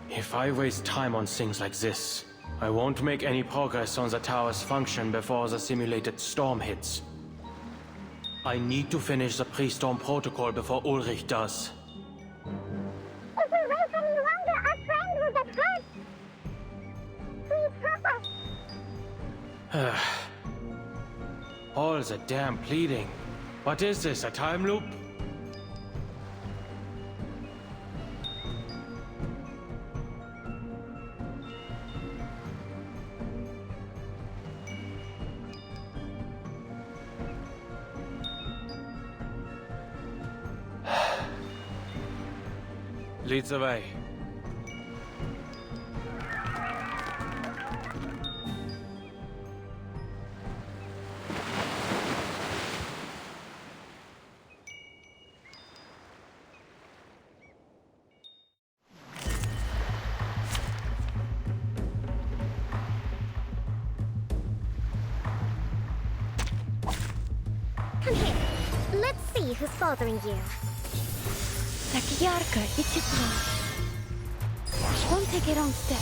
If I waste time on things like this, I won't make any progress on the tower's function before the simulated storm hits. I need to finish the pre-storm protocol before Ulrich does. If we wait any longer, our friend will get hurt. All the damn pleading. What is this, a time loop? Leads the way. Come here. Let's see who's bothering you. Так ярко и тепло. Won't take it on step.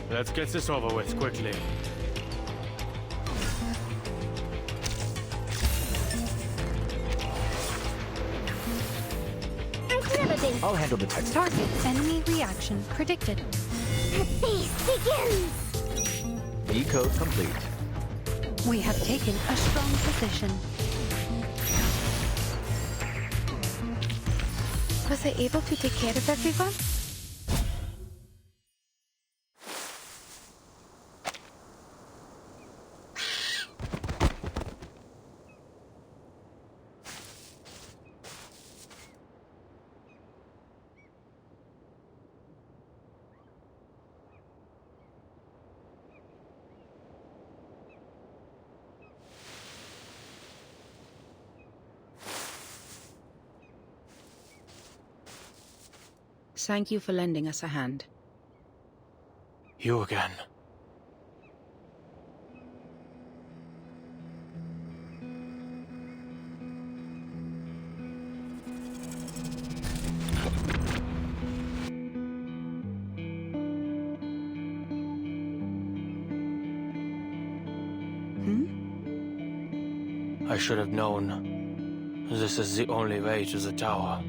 Let's get this over with quickly. I've never been. I'll handle the text. Target enemy reaction predicted. The feast begins. Decode complete. We have taken a strong position. Was I able to take care of everyone? Thank you for lending us a hand. You again. I should have known. This is the only way to the tower.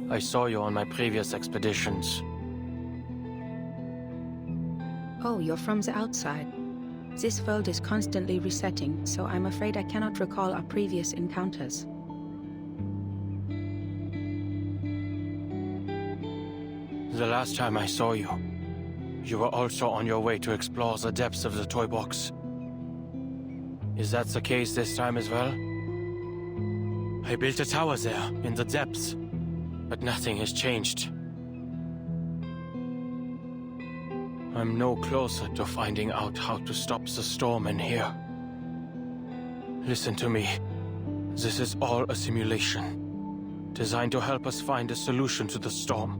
I saw you on my previous expeditions. Oh, you're from the outside. This world is constantly resetting, so I'm afraid I cannot recall our previous encounters. The last time I saw you, you were also on your way to explore the depths of the toy box. Is that the case this time as well? I built a tower there, in the depths, but nothing has changed. I'm no closer to finding out how to stop the storm in here. Listen to me. This is all a simulation, designed to help us find a solution to the storm.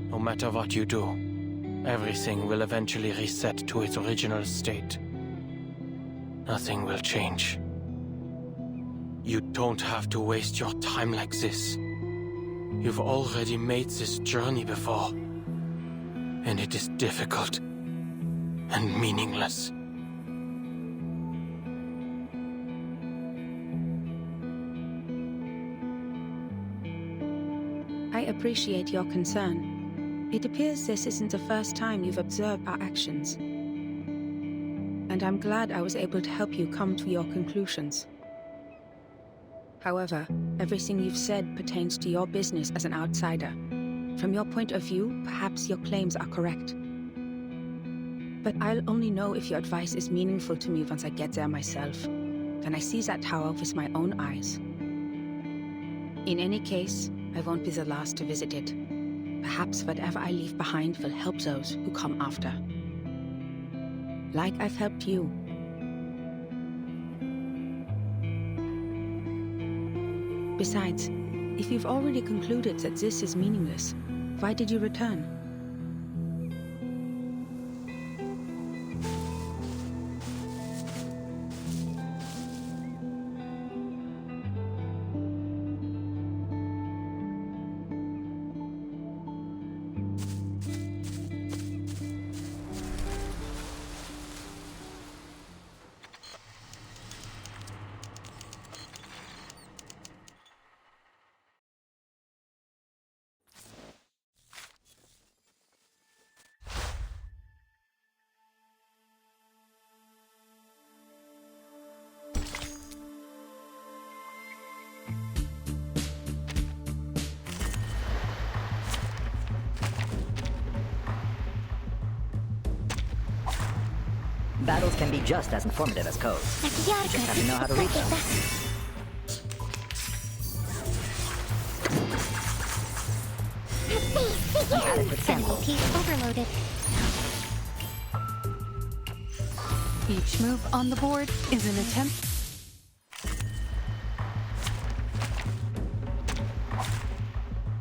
No matter what you do, everything will eventually reset to its original state. Nothing will change. You don't have to waste your time like this. You've already made this journey before, and it is difficult and meaningless. I appreciate your concern. It appears this isn't the first time you've observed our actions. And I'm glad I was able to help you come to your conclusions. However, everything you've said pertains to your business as an outsider. From your point of view, perhaps your claims are correct. But I'll only know if your advice is meaningful to me once I get there myself. When I see that tower with my own eyes. In any case, I won't be the last to visit it. Perhaps whatever I leave behind will help those who come after. Like I've helped you. Besides, if you've already concluded that this is meaningless, why did you return? Battles can be just as informative as codes. You just have to know how to read them. Adequate sample. Piece overloaded. Each move on the board is an attempt.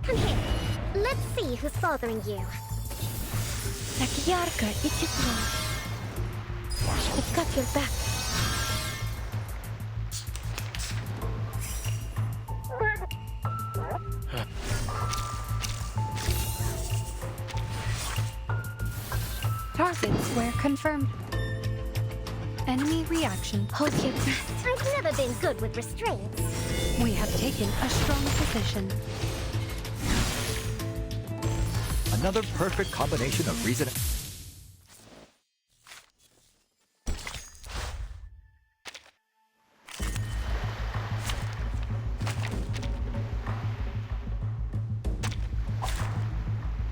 Come here. Let's see who's bothering you. It's got your back. Targets were confirmed. Enemy reaction. Hold your breath. I've never been good with restraints. We have taken a strong position. Another perfect combination of reason.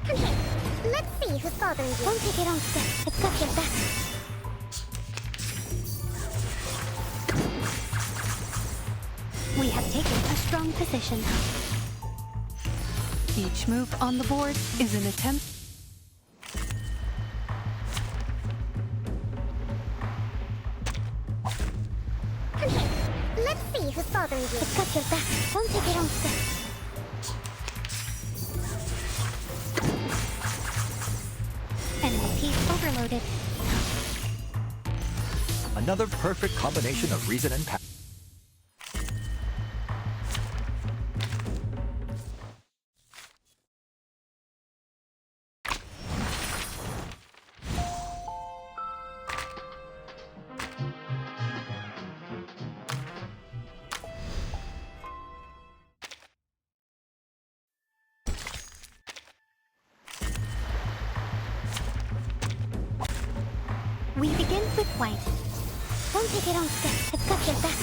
Come here. Let's see who's bothering you. Don't take it on step. It's got your back. We have taken a strong position. Each move on the board is an attempt. Come here. Let's see who's bothering you. It's got your back. Don't take it on step. Enemy piece overloaded. Another perfect combination of reason and power. We begin with white. Don't take it on step. It's got your back.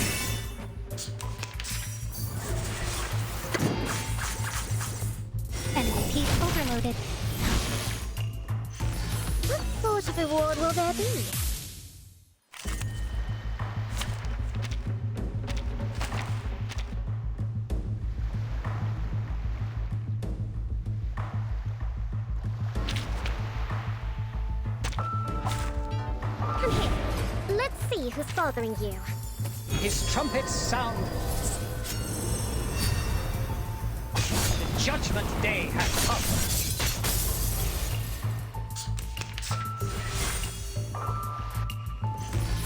Enemy piece overloaded. What sort of reward will there be? Come here. Let's see who's bothering you. His trumpets sound. The judgment day has come.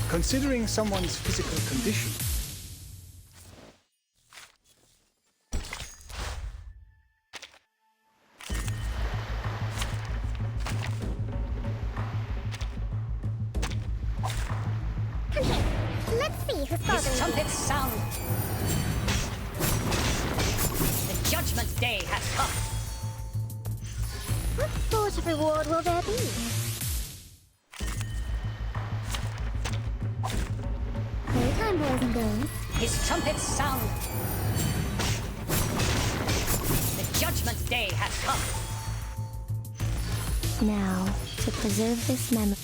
Considering someone's physical condition, Come here. Let's see who's bothering his you. trumpets sound. The judgment day has come. What sort of reward will there be? Playtime, boys and girls. His trumpets sound. The judgment day has come. Now, to preserve this memory.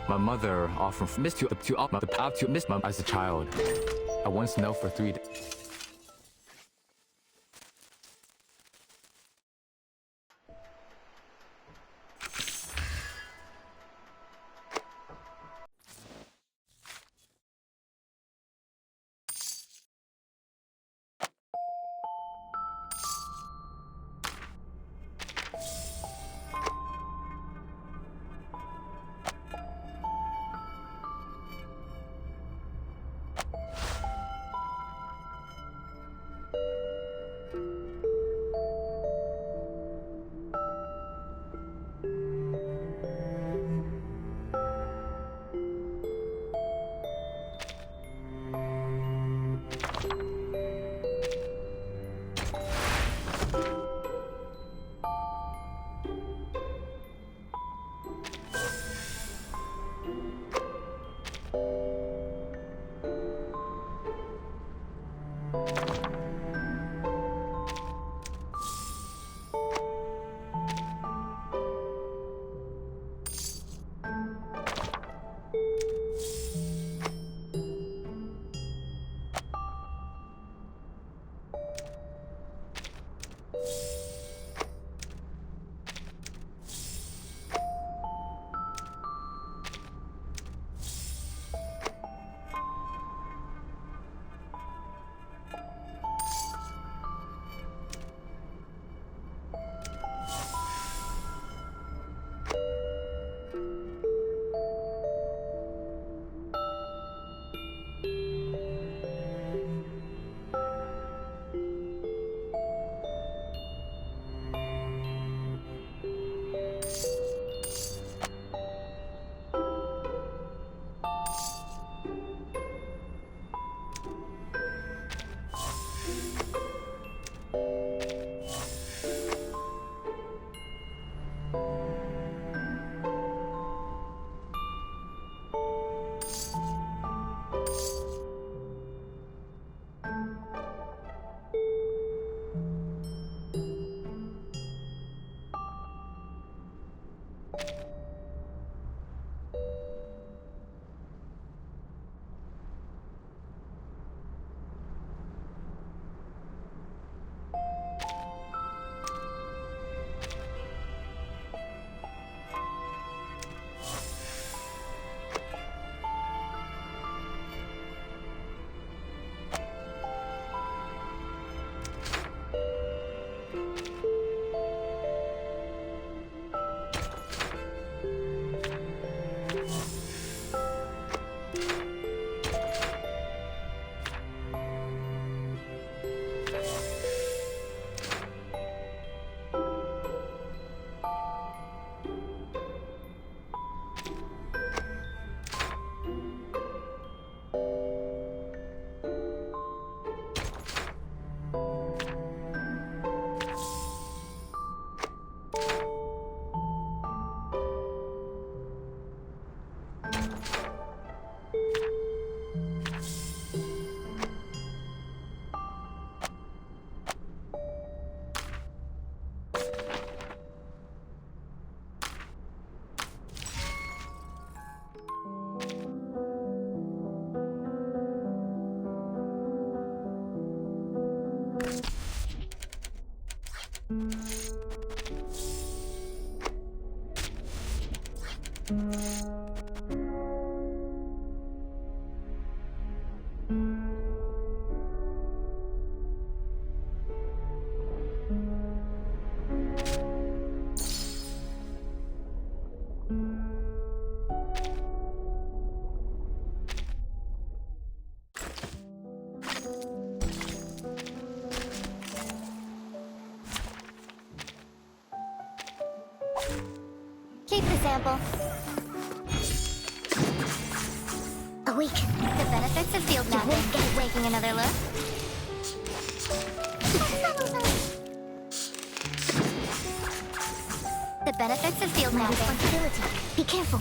My mother often missed you to miss as a child. I once knelt for 3 days. Keep the sample. A week. The benefits of field mapping. Taking another look. The benefits of field mapping. Responsibility. Be careful.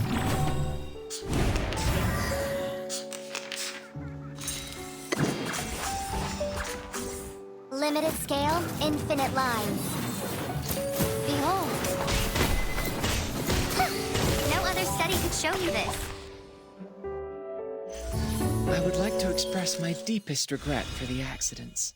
Limited scale, infinite lines. Behold. No other study could show you this. would like to express my deepest regret for the accidents.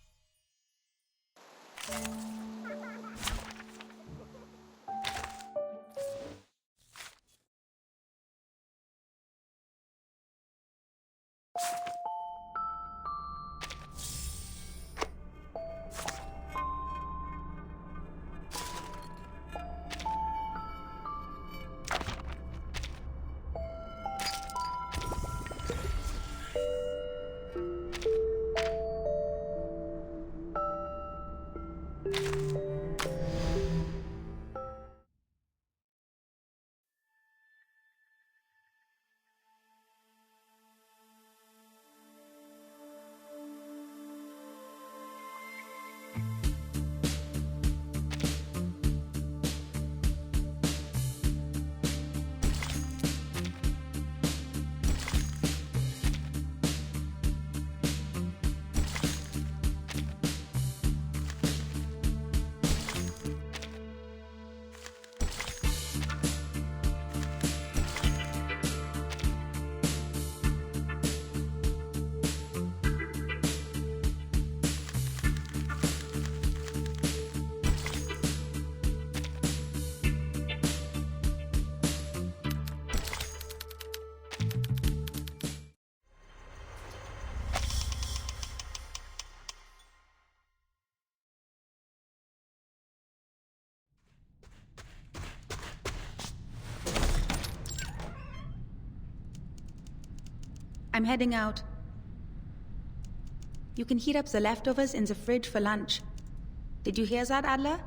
I'm heading out. You can heat up the leftovers in the fridge for lunch. Did you hear that, Adler?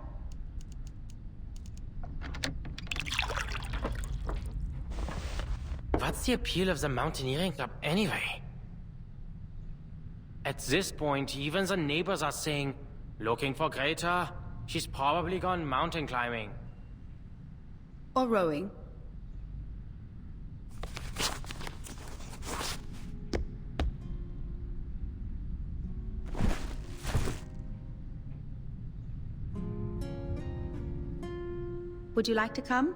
What's the appeal of the mountaineering club anyway? At this point, even the neighbors are saying, looking for Greta? She's probably gone mountain climbing. Or rowing. Would you like to come?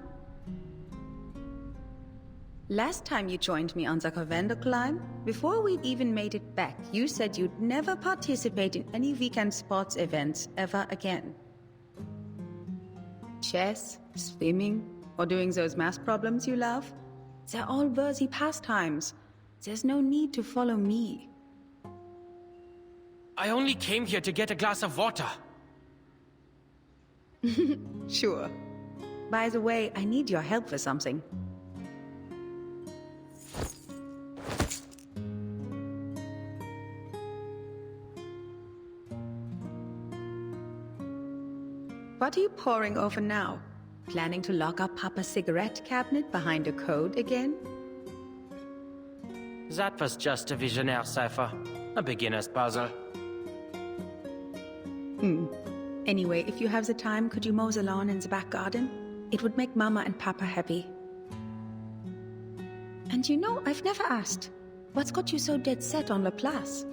Last time you joined me on the Covendo climb, before we'd even made it back, you said you'd never participate in any weekend sports events ever again. Chess, swimming, or doing those math problems you love? They're all worthy pastimes. There's no need to follow me. I only came here to get a glass of water. Sure. By the way, I need your help for something. What are you poring over now? Planning to lock up Papa's cigarette cabinet behind a code again? That was just a visionaire cipher. A beginner's puzzle. Anyway, if you have the time, could you mow the lawn in the back garden? It would make Mama and Papa happy. And you know, I've never asked, what's got you so dead set on Laplace?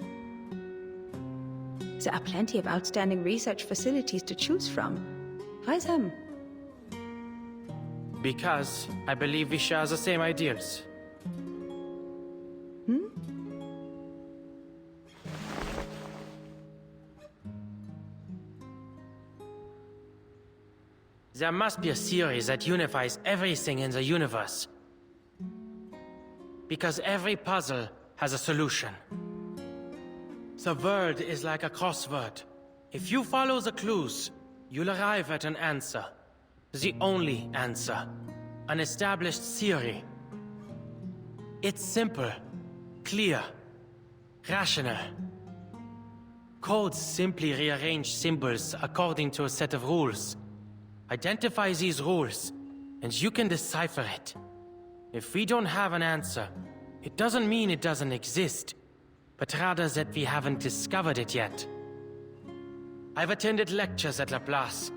There are plenty of outstanding research facilities to choose from. Why them? Because I believe we share the same ideals. There must be a theory that unifies everything in the universe. Because every puzzle has a solution. The world is like a crossword. If you follow the clues, you'll arrive at an answer. The only answer. An established theory. It's simple, clear, rational. Codes simply rearrange symbols according to a set of rules. Identify these rules, and you can decipher it. If we don't have an answer, it doesn't mean it doesn't exist, but rather that we haven't discovered it yet. I've attended lectures at Laplace.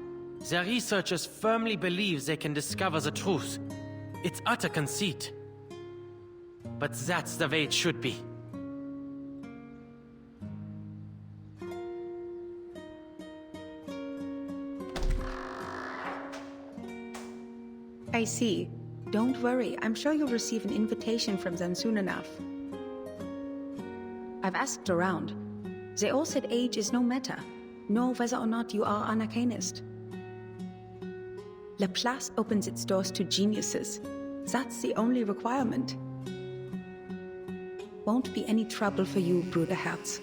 Their researchers firmly believe they can discover the truth. It's utter conceit. But that's the way it should be. I see. Don't worry, I'm sure you'll receive an invitation from them soon enough. I've asked around. They all said age is no matter, nor whether or not you are an arcanist. Laplace opens its doors to geniuses. That's the only requirement. Won't be any trouble for you, Bruderherz.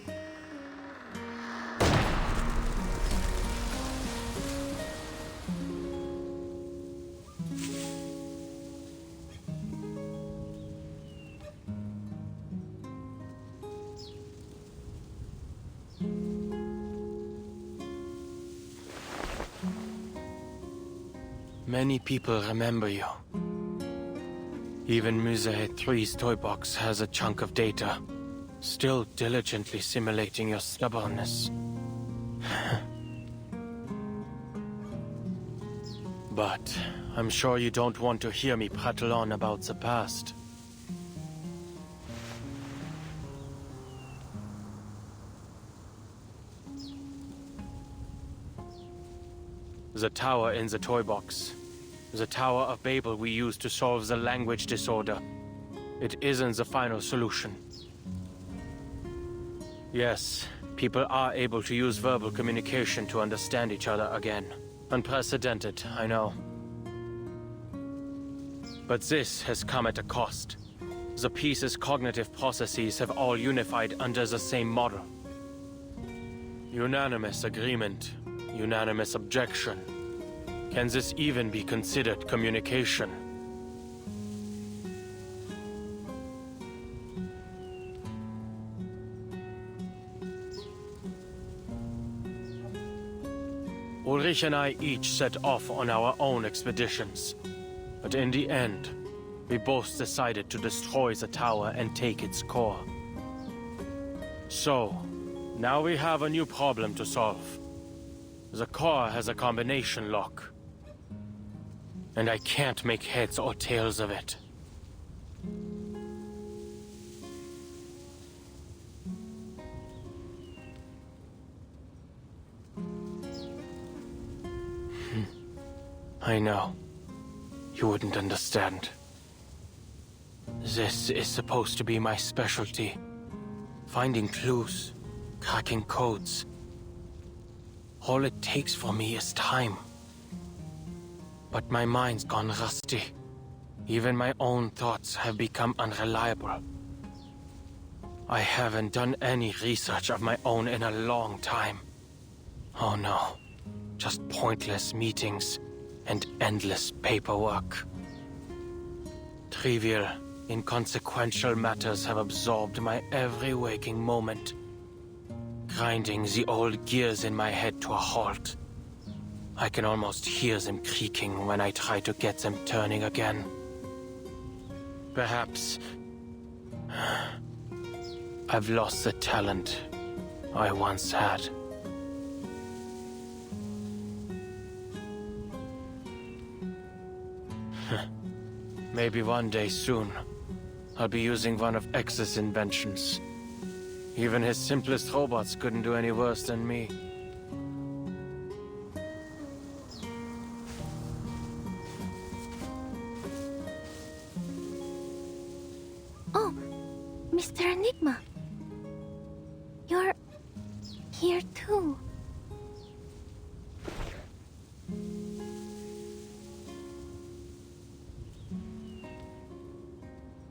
Many people remember you. Even Musée 3's toy box has a chunk of data, still diligently simulating your stubbornness. But I'm sure you don't want to hear me prattle on about the past. The tower in the toy box. The Tower of Babel we used to solve the language disorder. It isn't the final solution. Yes, people are able to use verbal communication to understand each other again. Unprecedented, I know. But this has come at a cost. The piece's cognitive processes have all unified under the same model. Unanimous agreement, unanimous objection. Can this even be considered communication? Ulrich and I each set off on our own expeditions. But in the end, we both decided to destroy the tower and take its core. So, now we have a new problem to solve. The core has a combination lock. And I can't make heads or tails of it. I know. You wouldn't understand. This is supposed to be my specialty. Finding clues, cracking codes. All it takes for me is time. But my mind's gone rusty. Even my own thoughts have become unreliable. I haven't done any research of my own in a long time. Oh no. Just pointless meetings and endless paperwork. Trivial, inconsequential matters have absorbed my every waking moment, grinding the old gears in my head to a halt. I can almost hear them creaking when I try to get them turning again. Perhaps I've lost the talent I once had. Maybe one day soon, I'll be using one of X's inventions. Even his simplest robots couldn't do any worse than me. Oh, Mr. Enigma. You're here too.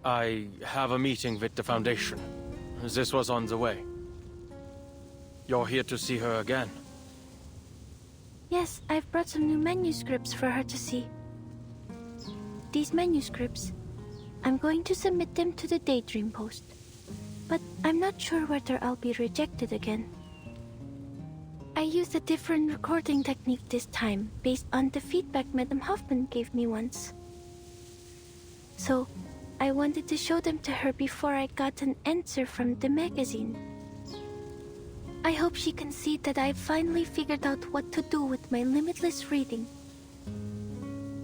I have a meeting with the Foundation. This was on the way. You're here to see her again? Yes, I've brought some new manuscripts for her to see. These manuscripts, I'm going to submit them to the Daydream Post. But I'm not sure whether I'll be rejected again. I used a different recording technique this time, based on the feedback Madame Hoffman gave me once. So, I wanted to show them to her before I got an answer from the magazine. I hope she can see that I've finally figured out what to do with my limitless reading.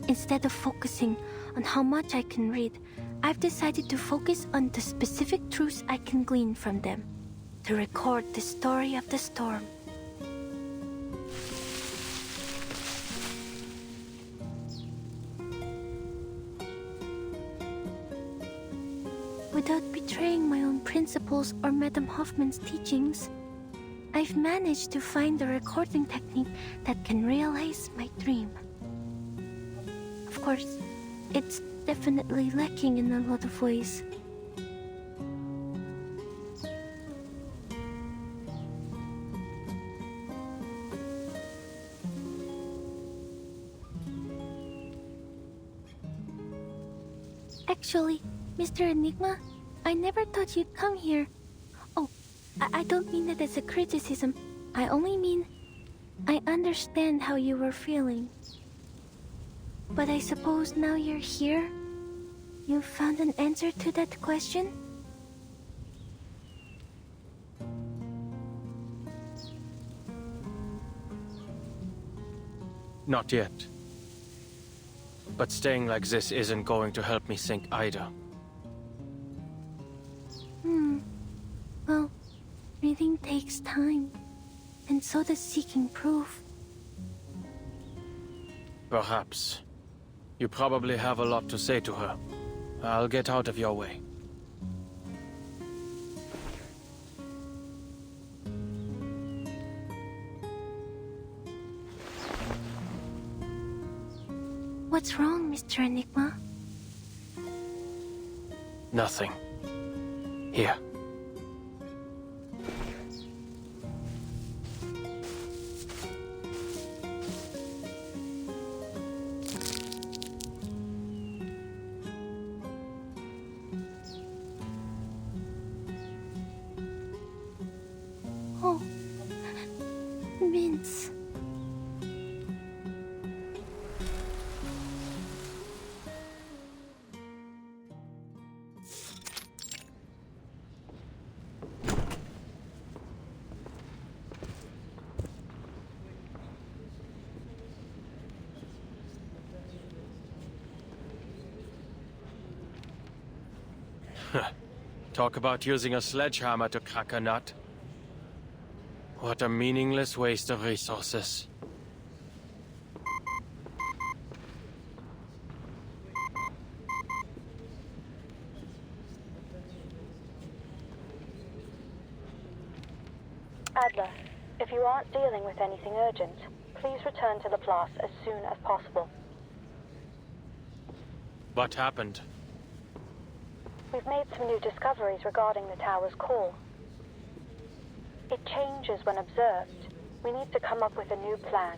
Instead of focusing on how much I can read, I've decided to focus on the specific truths I can glean from them, to record the story of the storm. without betraying my own principles or Madame Hoffman's teachings, I've managed to find a recording technique that can realize my dream. Of course, it's definitely lacking in a lot of ways. Actually, Mr. Enigma, I never thought you'd come here. Oh, I don't mean that as a criticism. I only mean I understand how you were feeling. But I suppose now you're here, you've found an answer to that question? Not yet. But staying like this isn't going to help me think either. Well, reading takes time, and so does seeking proof. Perhaps. You probably have a lot to say to her. I'll get out of your way. What's wrong, Mr. Enigma? Nothing. Here. Oh, mints. Talk about using a sledgehammer to crack a nut. What a meaningless waste of resources. Adler, if you aren't dealing with anything urgent, please return to the Place as soon as possible. What happened? We've made some new discoveries regarding the tower's core. It changes when observed. We need to come up with a new plan.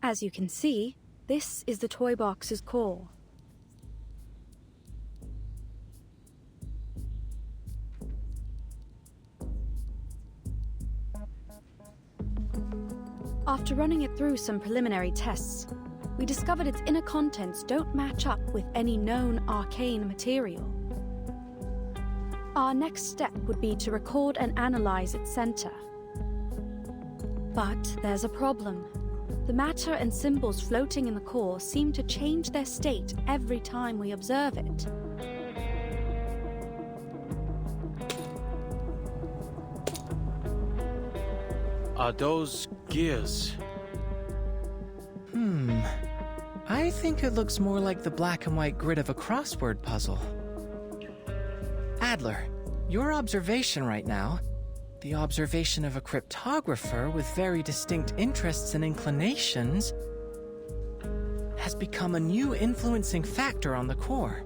As you can see, this is the toy box's core. After running it through some preliminary tests, we discovered its inner contents don't match up with any known arcane material. Our next step would be to record and analyze its center. But there's a problem. The matter and symbols floating in the core seem to change their state every time we observe it. Are those gears? I think it looks more like the black and white grid of a crossword puzzle. Adler, your observation right now, the observation of a cryptographer with very distinct interests and inclinations, has become a new influencing factor on the core.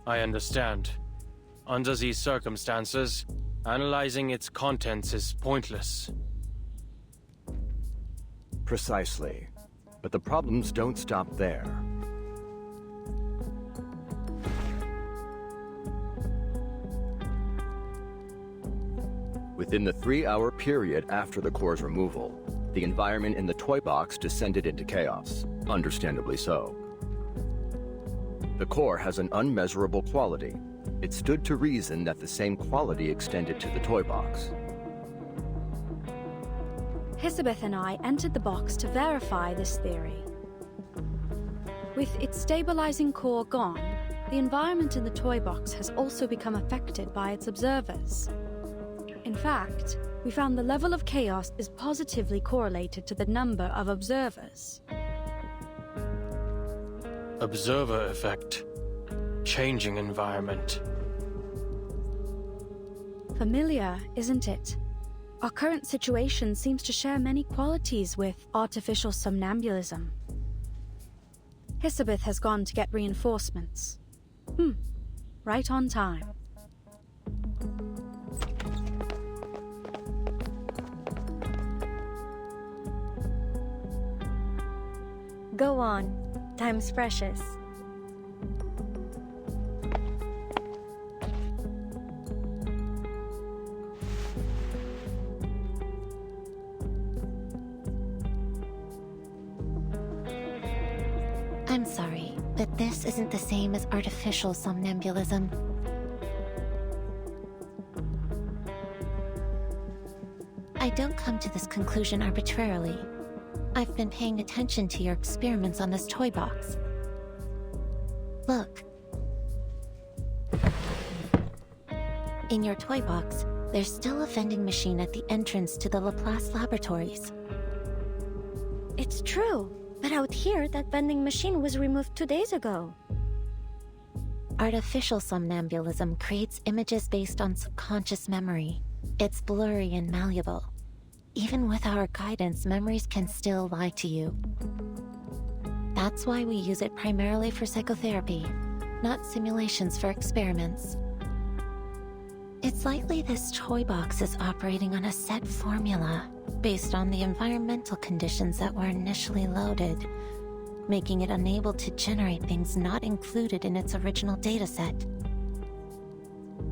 I understand. Under these circumstances, analyzing its contents is pointless. Precisely. But the problems don't stop there. Within the 3-hour period after the core's removal, the environment in the toy box descended into chaos, understandably so. The core has an unmeasurable quality. It stood to reason that the same quality extended to the toy box. Hisabeth and I entered the box to verify this theory. With its stabilizing core gone, the environment in the toy box has also become affected by its observers. In fact, we found the level of chaos is positively correlated to the number of observers. Observer effect. Changing environment. Familiar, isn't it? Our current situation seems to share many qualities with artificial somnambulism. Hisabeth has gone to get reinforcements. Right on time. Go on. Time's precious. I'm sorry, but this isn't the same as artificial somnambulism. I don't come to this conclusion arbitrarily. I've been paying attention to your experiments on this toy box. Look. In your toy box, there's still a vending machine at the entrance to the Laplace laboratories. It's true, but out here, that vending machine was removed 2 days ago. Artificial somnambulism creates images based on subconscious memory. It's blurry and malleable. Even with our guidance, memories can still lie to you. That's why we use it primarily for psychotherapy, not simulations for experiments. It's likely this toy box is operating on a set formula based on the environmental conditions that were initially loaded, making it unable to generate things not included in its original dataset.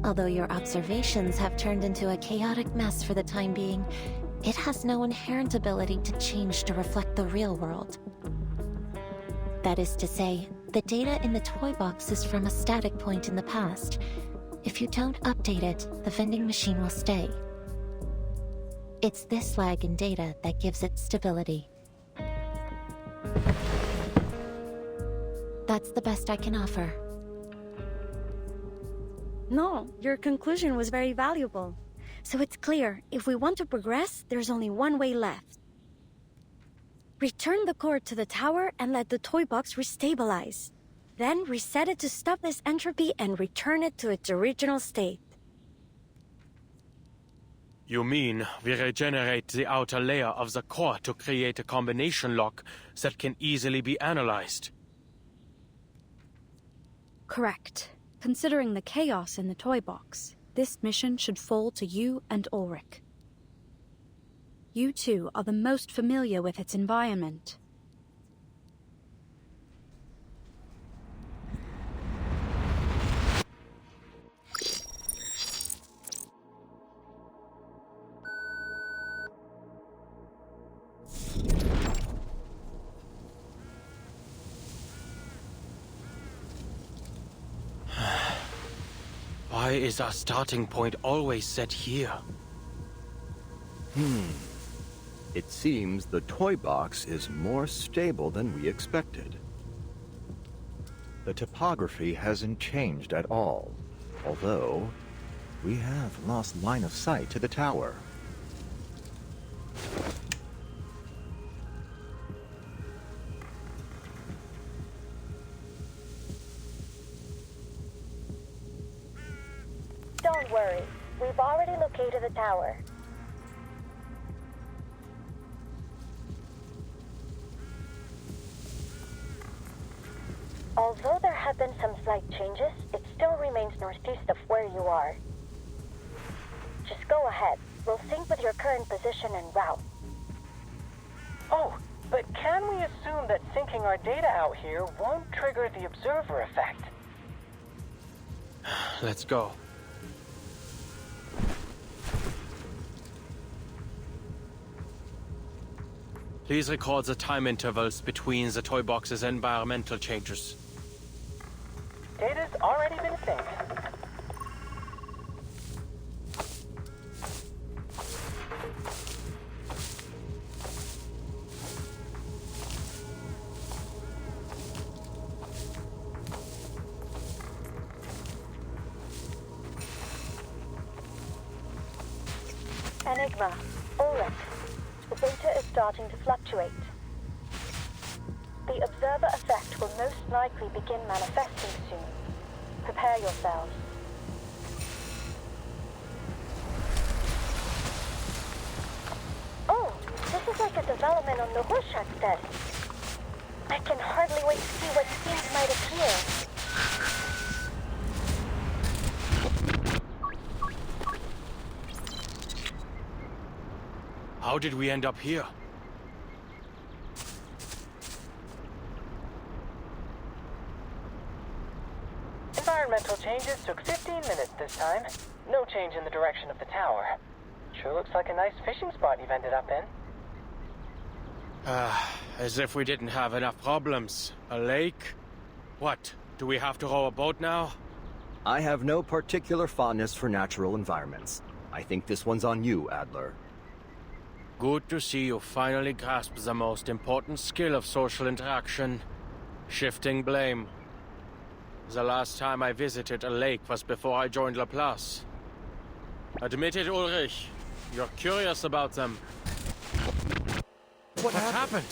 Although your observations have turned into a chaotic mess for the time being, it has no inherent ability to change to reflect the real world. That is to say, the data in the toy box is from a static point in the past. If you don't update it, the vending machine will stay. It's this lag in data that gives it stability. That's the best I can offer. No, your conclusion was very valuable. So it's clear, if we want to progress, there's only one way left. Return the core to the tower and let the toy box restabilize. Then reset it to stop this entropy and return it to its original state. You mean we regenerate the outer layer of the core to create a combination lock that can easily be analyzed? Correct. Considering the chaos in the toy box, this mission should fall to you and Ulrich. You two are the most familiar with its environment. Why is our starting point always set here? It seems the toy box is more stable than we expected. The topography hasn't changed at all, although we have lost line of sight to the tower. Don't worry. We've already located the tower. Although there have been some slight changes, it still remains northeast of where you are. Just go ahead. We'll sync with your current position and route. Oh, but can we assume that syncing our data out here won't trigger the observer effect? Let's go. Please record the time intervals between the toy box's environmental changes. Data's already been synced. Enigma, Ulrich. The data is starting to fluctuate. The observer effect will most likely begin manifesting soon. Prepare yourselves. Oh, this is like a development on the Rorschach test. I can hardly wait to see what scenes might appear. How did we end up here? Environmental changes took 15 minutes this time. No change in the direction of the tower. Sure looks like a nice fishing spot you've ended up in. As if we didn't have enough problems. A lake? What? Do we have to row a boat now? I have no particular fondness for natural environments. I think this one's on you, Adler. Good to see you finally grasp the most important skill of social interaction. Shifting blame. The last time I visited a lake was before I joined Laplace. Admit it, Ulrich. You're curious about them. What happened?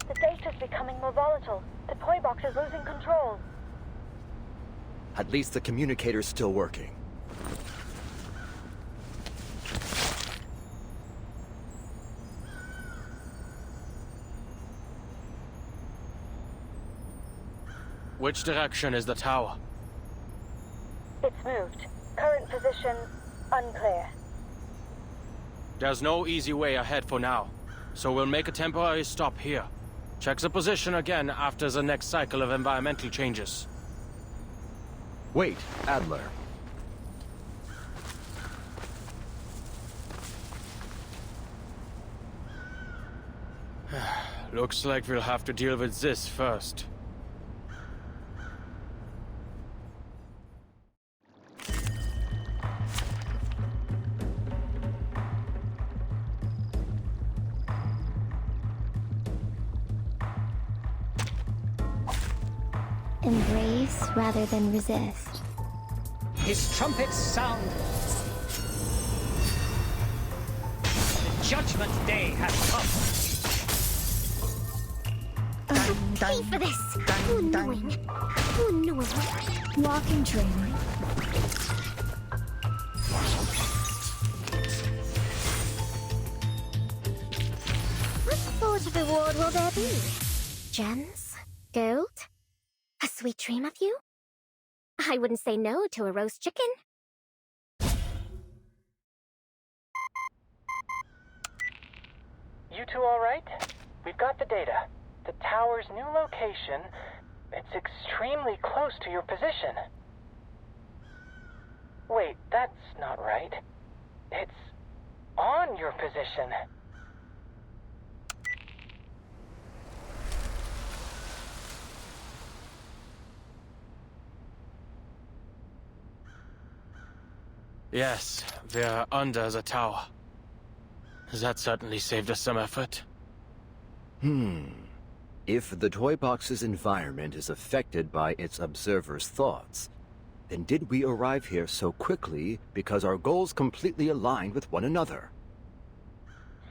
The data's becoming more volatile. The toy box is losing control. At least the communicator's still working. Which direction is the tower? It's moved. Current position, unclear. There's no easy way ahead for now, so we'll make a temporary stop here. Check the position again after the next cycle of environmental changes. Wait, Adler. Looks like we'll have to deal with this first. Embrace rather than resist. His trumpets sound. The judgment day has come. Pay for this! How annoying! How annoying! Walking train. What sort of reward will there be? Gems? Gold? A sweet dream of you? I wouldn't say no to a roast chicken. You two all right? We've got the data. The tower's new location, it's extremely close to your position. Wait, that's not right. It's on your position. Yes, we're under the tower. That certainly saved us some effort. If the toy box's environment is affected by its observer's thoughts, then did we arrive here so quickly because our goals completely aligned with one another?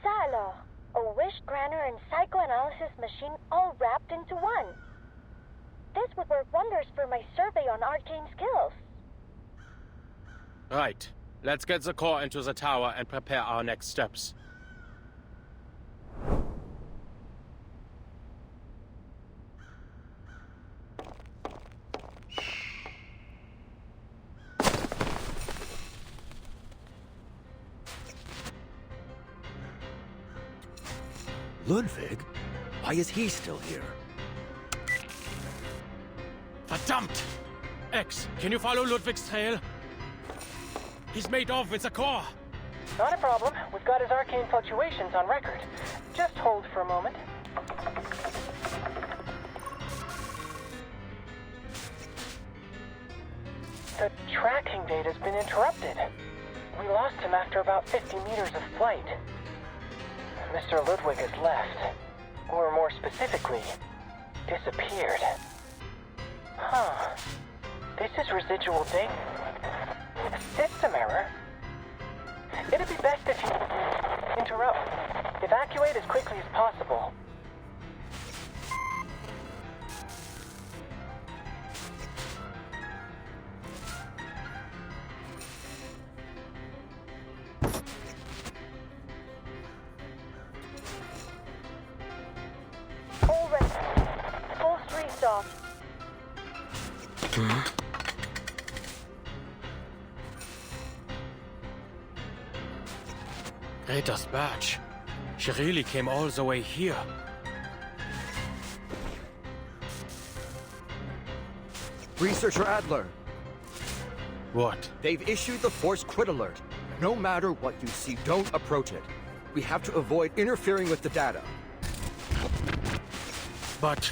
Silo, a wish granter and psychoanalysis machine all wrapped into one. This would work wonders for my survey on arcane skills. Right. Let's get the core into the tower and prepare our next steps. Ludwig? Why is he still here? Verdammt! X, can you follow Ludwig's trail? He's made off with the core. Not a problem. We've got his arcane fluctuations on record. Just hold for a moment. The tracking data's been interrupted. We lost him after about 50 meters of flight. Mr. Ludwig has left. Or more specifically, disappeared. Huh. This is residual data. A system error? It'd be best if you interrupt. Evacuate as quickly as possible. All ready. Full restart. Greta's badge. She really came all the way here. Researcher Adler. What? They've issued the Force Quit Alert. No matter what you see, don't approach it. We have to avoid interfering with the data. But...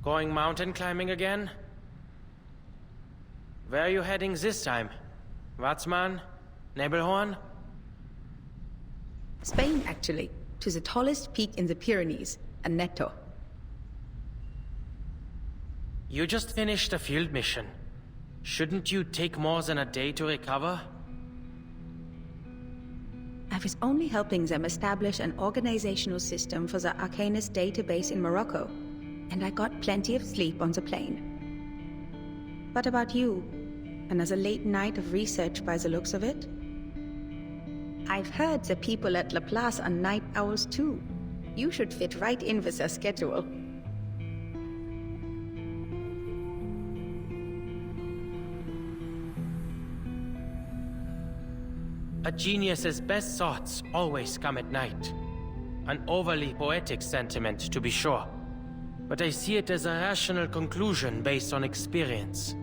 Going mountain climbing again? Where are you heading this time? Watzmann? Nebelhorn? Spain, actually. To the tallest peak in the Pyrenees, Aneto. You just finished a field mission. Shouldn't you take more than a day to recover? I was only helping them establish an organizational system for the Arcanist database in Morocco, and I got plenty of sleep on the plane. What about you? Another late night of research by the looks of it? I've heard the people at Laplace are night owls too. You should fit right in with their schedule. A genius's best thoughts always come at night. An overly poetic sentiment, to be sure. But I see it as a rational conclusion based on experience.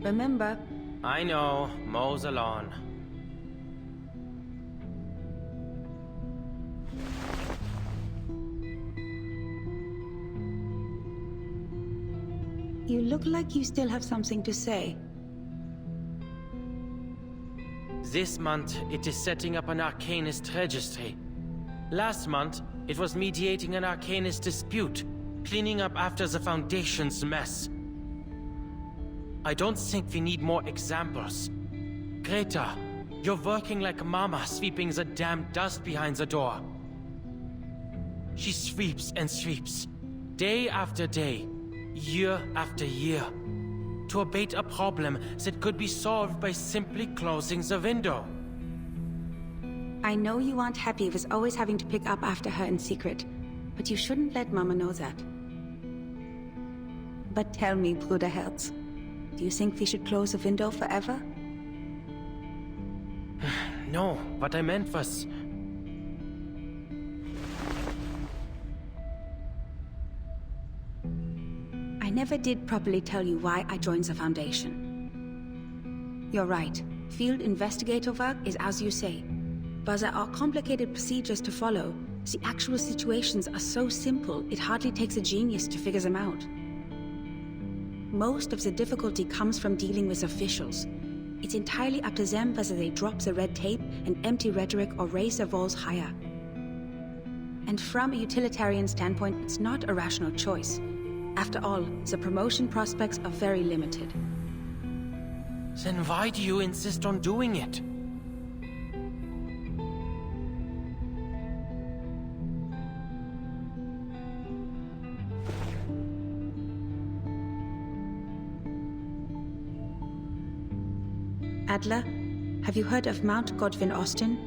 Remember? I know, mows the lawn. You look like you still have something to say. This month, it is setting up an Arcanist registry. Last month, it was mediating an Arcanist dispute, cleaning up after the Foundation's mess. I don't think we need more examples. Greta, you're working like Mama sweeping the damn dust behind the door. She sweeps and sweeps, day after day, year after year, to abate a problem that could be solved by simply closing the window. I know you aren't happy with always having to pick up after her in secret, but you shouldn't let Mama know that. But tell me, Bruderherz, do you think we should close the window forever? No, what I meant was... I never did properly tell you why I joined the Foundation. You're right. Field investigator work is as you say. But there are complicated procedures to follow. The actual situations are so simple, it hardly takes a genius to figure them out. Most of the difficulty comes from dealing with officials. It's entirely up to them whether they drop the red tape and empty rhetoric or raise their walls higher. And from a utilitarian standpoint, it's not a rational choice. After all, the promotion prospects are very limited. Then why do you insist on doing it? Adler, have you heard of Mount Godwin Austen?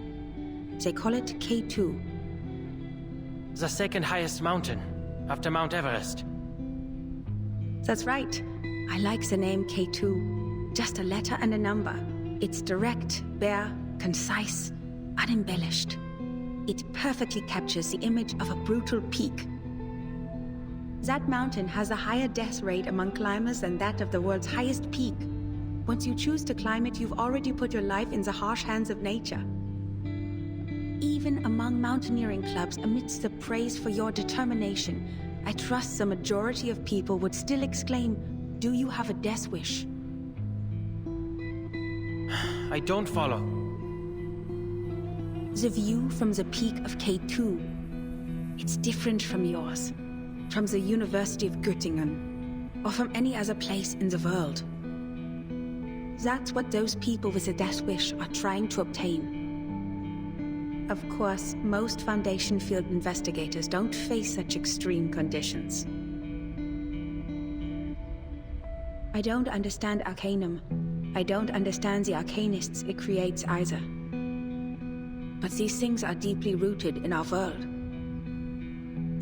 They call it K2. The second highest mountain, after Mount Everest. That's right. I like the name K2. Just a letter and a number. It's direct, bare, concise, unembellished. It perfectly captures the image of a brutal peak. That mountain has a higher death rate among climbers than that of the world's highest peak. Once you choose to climb it, you've already put your life in the harsh hands of nature. Even among mountaineering clubs, amidst the praise for your determination, I trust the majority of people would still exclaim, "Do you have a death wish?" I don't follow. The view from the peak of K2, it's different from yours, from the University of Göttingen, or from any other place in the world. That's what those people with a death wish are trying to obtain. Of course, most Foundation field investigators don't face such extreme conditions. I don't understand Arcanum. I don't understand the Arcanists it creates either. But these things are deeply rooted in our world.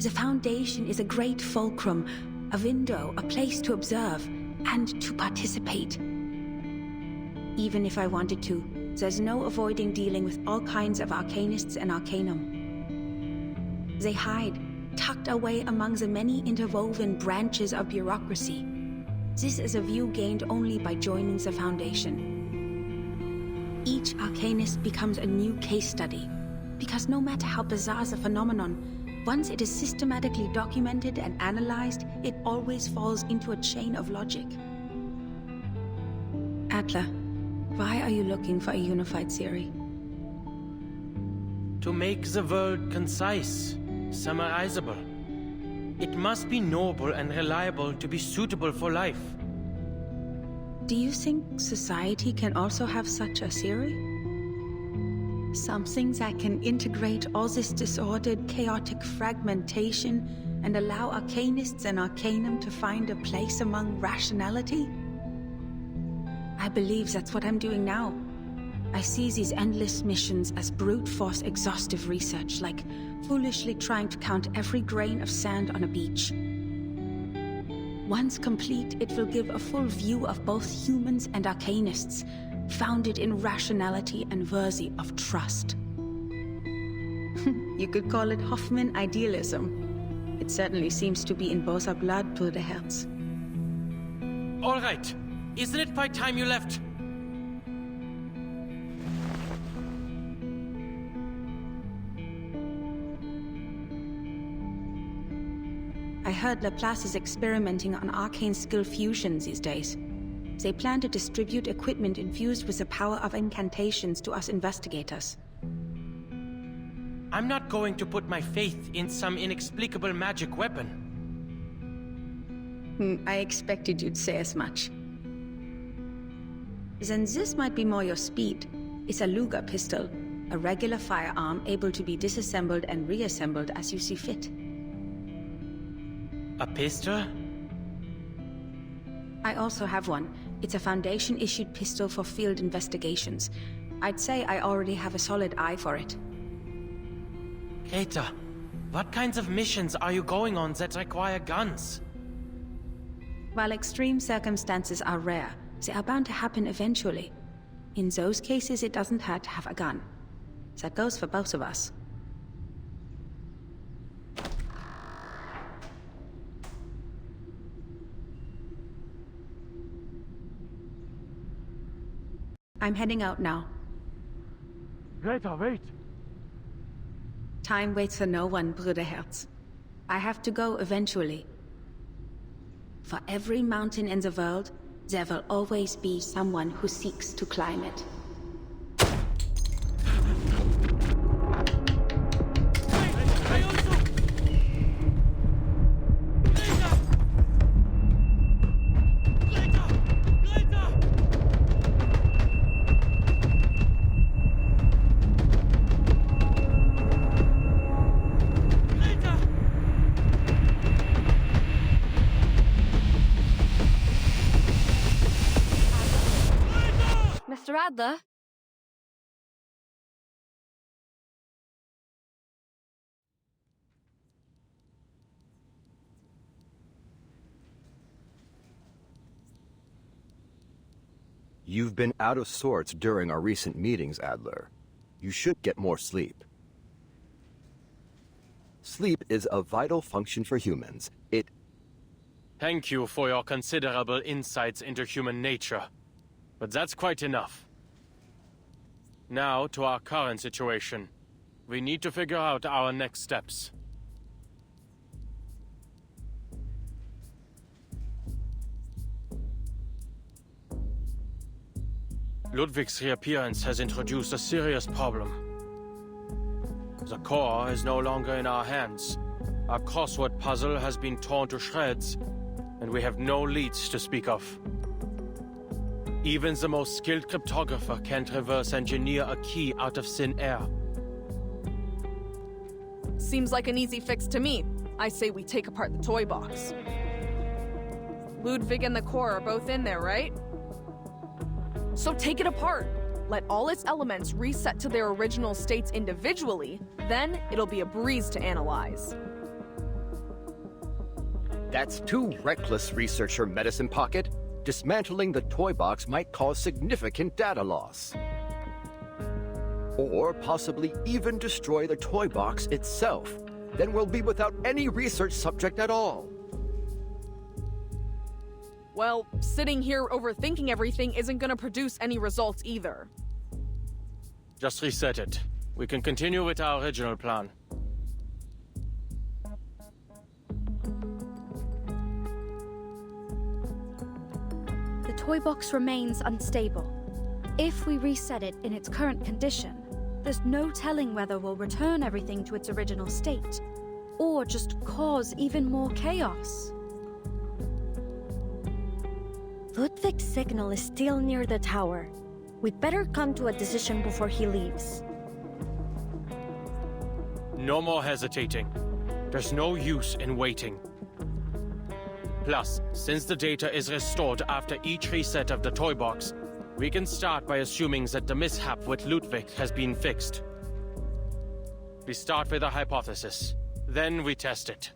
The Foundation is a great fulcrum, a window, a place to observe, and to participate. Even if I wanted to, there's no avoiding dealing with all kinds of Arcanists and Arcanum. They hide, tucked away among the many interwoven branches of bureaucracy. This is a view gained only by joining the Foundation. Each Arcanist becomes a new case study, because no matter how bizarre the phenomenon, once it is systematically documented and analyzed, it always falls into a chain of logic. Adler, why are you looking for a unified theory? To make the world concise, summarizable. It must be noble and reliable to be suitable for life. Do you think society can also have such a theory? Something that can integrate all this disordered, chaotic fragmentation and allow Arcanists and Arcanum to find a place among rationality? I believe that's what I'm doing now. I see these endless missions as brute force exhaustive research, like foolishly trying to count every grain of sand on a beach. Once complete, it will give a full view of both humans and arcanists, founded in rationality and worthy of trust. You could call it Hoffman idealism. It certainly seems to be in both our blood, Bruderherz. All right. Isn't it by time you left? I heard Laplace is experimenting on arcane skill fusions these days. They plan to distribute equipment infused with the power of incantations to us investigators. I'm not going to put my faith in some inexplicable magic weapon. I expected you'd say as much. Then this might be more your speed. It's a Luger pistol, a regular firearm able to be disassembled and reassembled as you see fit. A pistol? I also have one. It's a Foundation-issued pistol for field investigations. I'd say I already have a solid eye for it. Greta, what kinds of missions are you going on that require guns? While extreme circumstances are rare, they are bound to happen eventually. In those cases, it doesn't hurt to have a gun. That goes for both of us. I'm heading out now. Greta, wait! Time waits for no one, Bruderherz. I have to go eventually. For every mountain in the world, there will always be someone who seeks to climb it. Mr. Adler? You've been out of sorts during our recent meetings, Adler. You should get more sleep. Sleep is a vital function for humans. Thank you for your considerable insights into human nature. But that's quite enough. Now to our current situation. We need to figure out our next steps. Ludwig's reappearance has introduced a serious problem. The core is no longer in our hands. Our crossword puzzle has been torn to shreds, and we have no leads to speak of. Even the most skilled cryptographer can't reverse engineer a key out of thin air. Seems like an easy fix to me. I say we take apart the toy box. Ludwig and the core are both in there, right? So take it apart. Let all its elements reset to their original states individually, then it'll be a breeze to analyze. That's too reckless, Researcher Medicine Pocket. Dismantling the toy box might cause significant data loss. Or possibly even destroy the toy box itself. Then we'll be without any research subject at all. Well, sitting here overthinking everything isn't gonna produce any results either. Just reset it. We can continue with our original plan. The toy box remains unstable. If we reset it in its current condition, there's no telling whether we'll return everything to its original state, or just cause even more chaos. Ludwig's signal is still near the tower. We'd better come to a decision before he leaves. No more hesitating. There's no use in waiting. Plus, since the data is restored after each reset of the toy box, we can start by assuming that the mishap with Ludwig has been fixed. We start with a hypothesis, then we test it.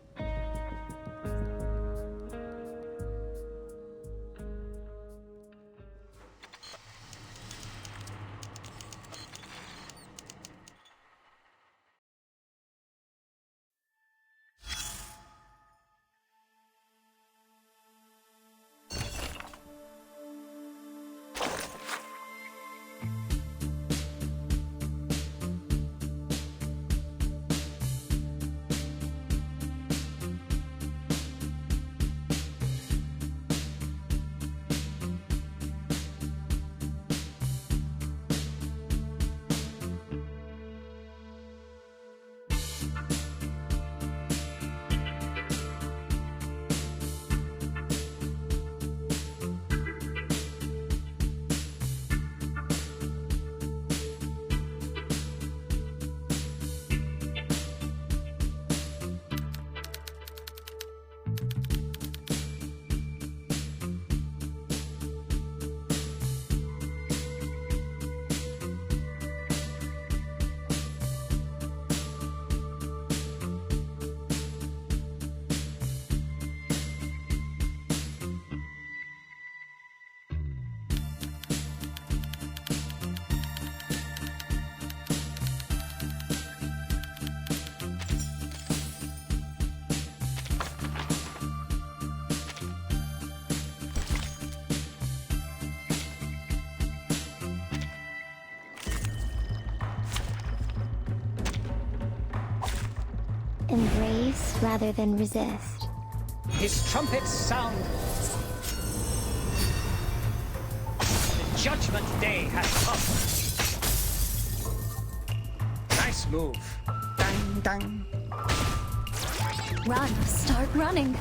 Embrace rather than resist. His trumpets sound. The judgment day has come. Nice move. Dang, dang. Run, start running.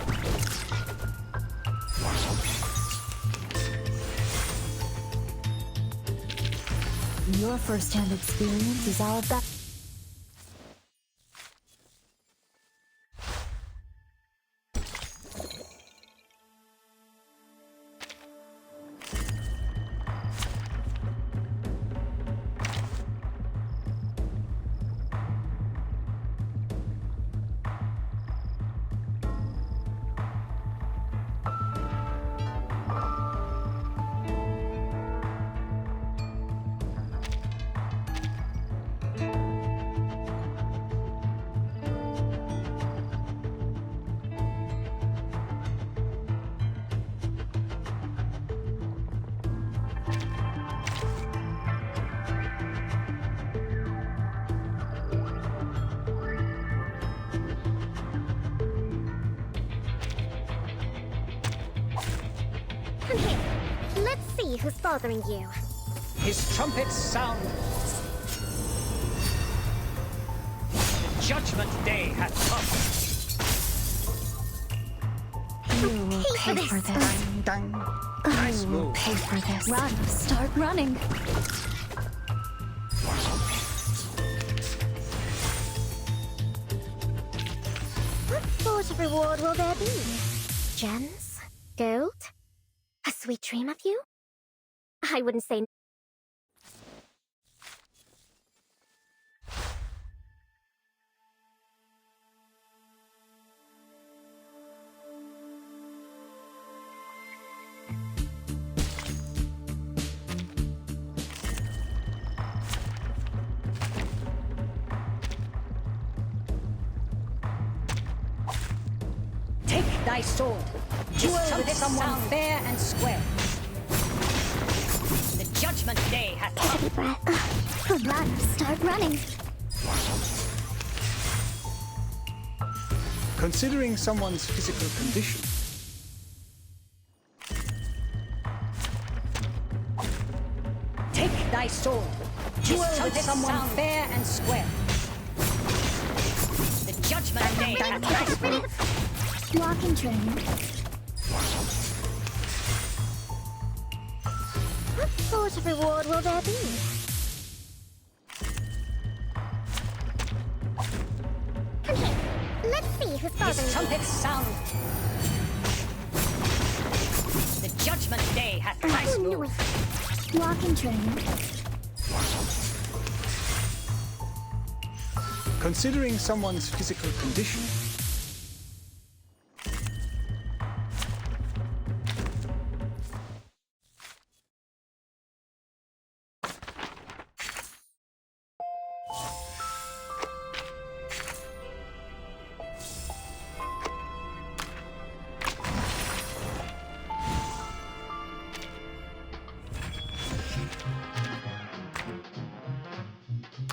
Your first-hand experience is all about. Come here. Let's see who's bothering you. His trumpets sound. The judgment day has come. You will pay for this. Dang, dang. Nice You will move. pay for this. Run, start running. What sort of reward will there be? Gems? Gold? A sweet dream of you? I wouldn't say. Take thy sword. Duel with someone fair and square. The judgment day has come. Take a breath. Run, start running. Considering someone's physical condition. Take thy sword. Duel with someone fair and square. The judgment day has come. Walk and train. What sort of reward will there be? Come here. Let's see who's bothering His you. trumpets sound. The judgment day has come. Nice move. Walk and train. Considering someone's physical condition.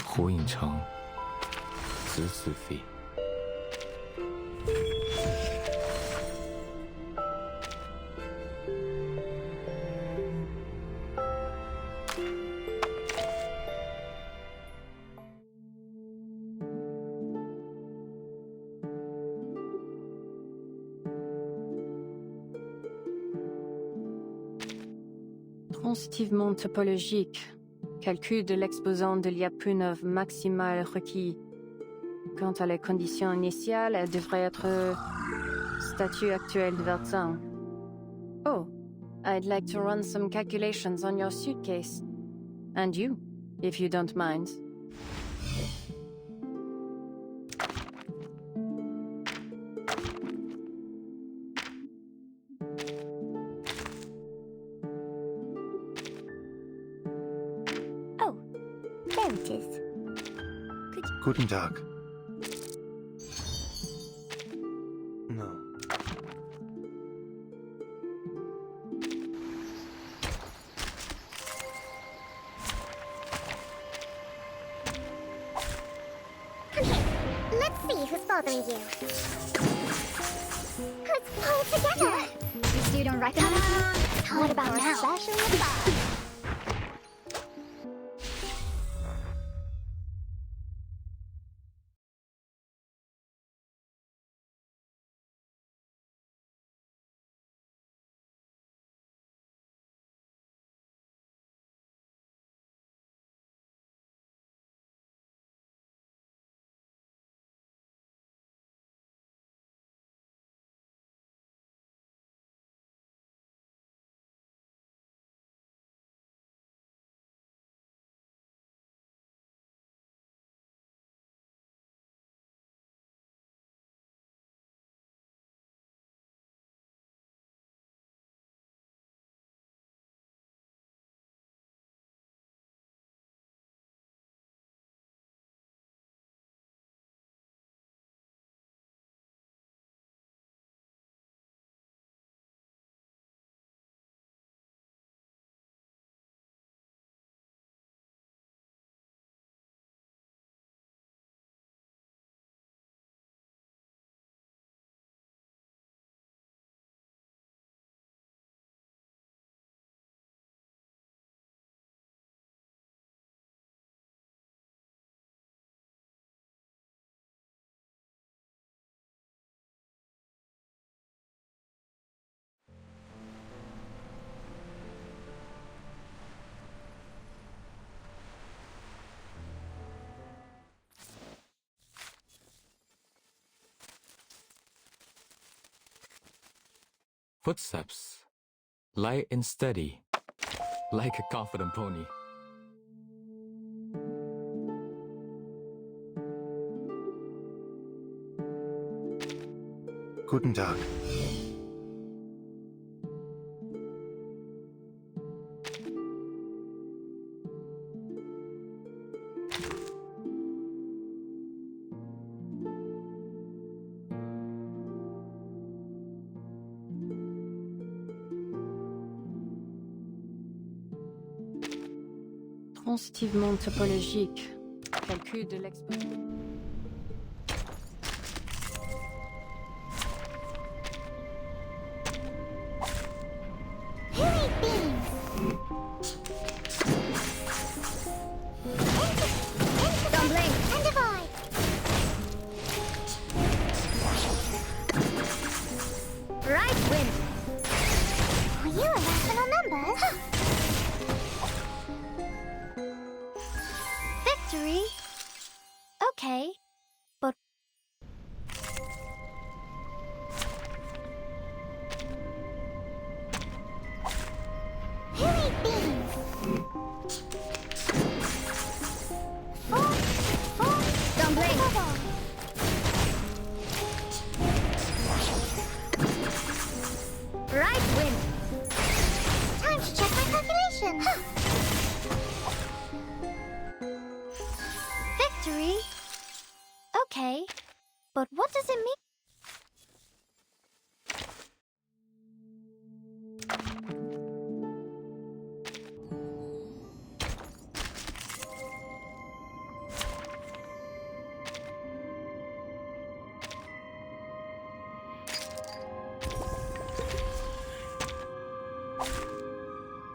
火影城，子子飞。Transitivement topologique. Calcul de l'exposant de Lyapunov maximal requis. Quant à les conditions initiales, elles devraient être statut actuel de Vertin. Oh, I'd like to run some calculations on your suitcase. And you, if you don't mind. There it is. Guten Tag. No. Come here. Let's see who's bothering you? Let's pull it together. You still don't recognize me? What about now? Special advice. Footsteps. Light and steady. Like a confident pony. Guten Tag. Transitivement topologique. Calcul de l'expression. Stumbling and divide. Right wind. Oh, you are rational numbers. Victory? Okay, but... Hilly beans! Stumbling! Right wind! Time to check my calculation! Victory? Okay, but what does it mean?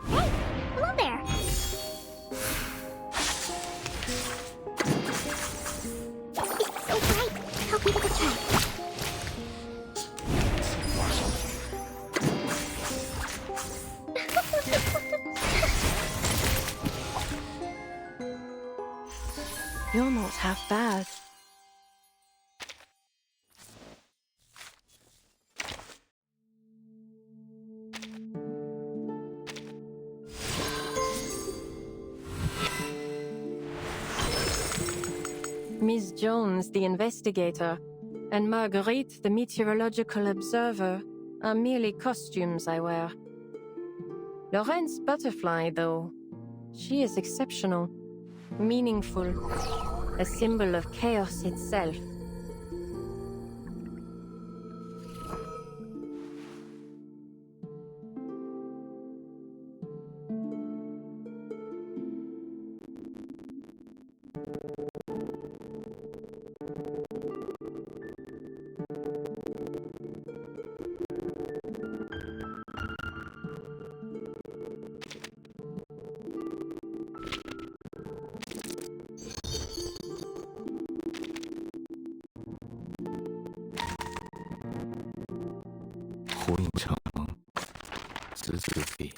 Hey, hello there! It's so bright! I'll give it a try. You're not half bad. Miss Jones, the investigator, and Marguerite, the meteorological observer, are merely costumes I wear. Lorraine's butterfly, though, she is exceptional, meaningful, a symbol of chaos itself. is goofy.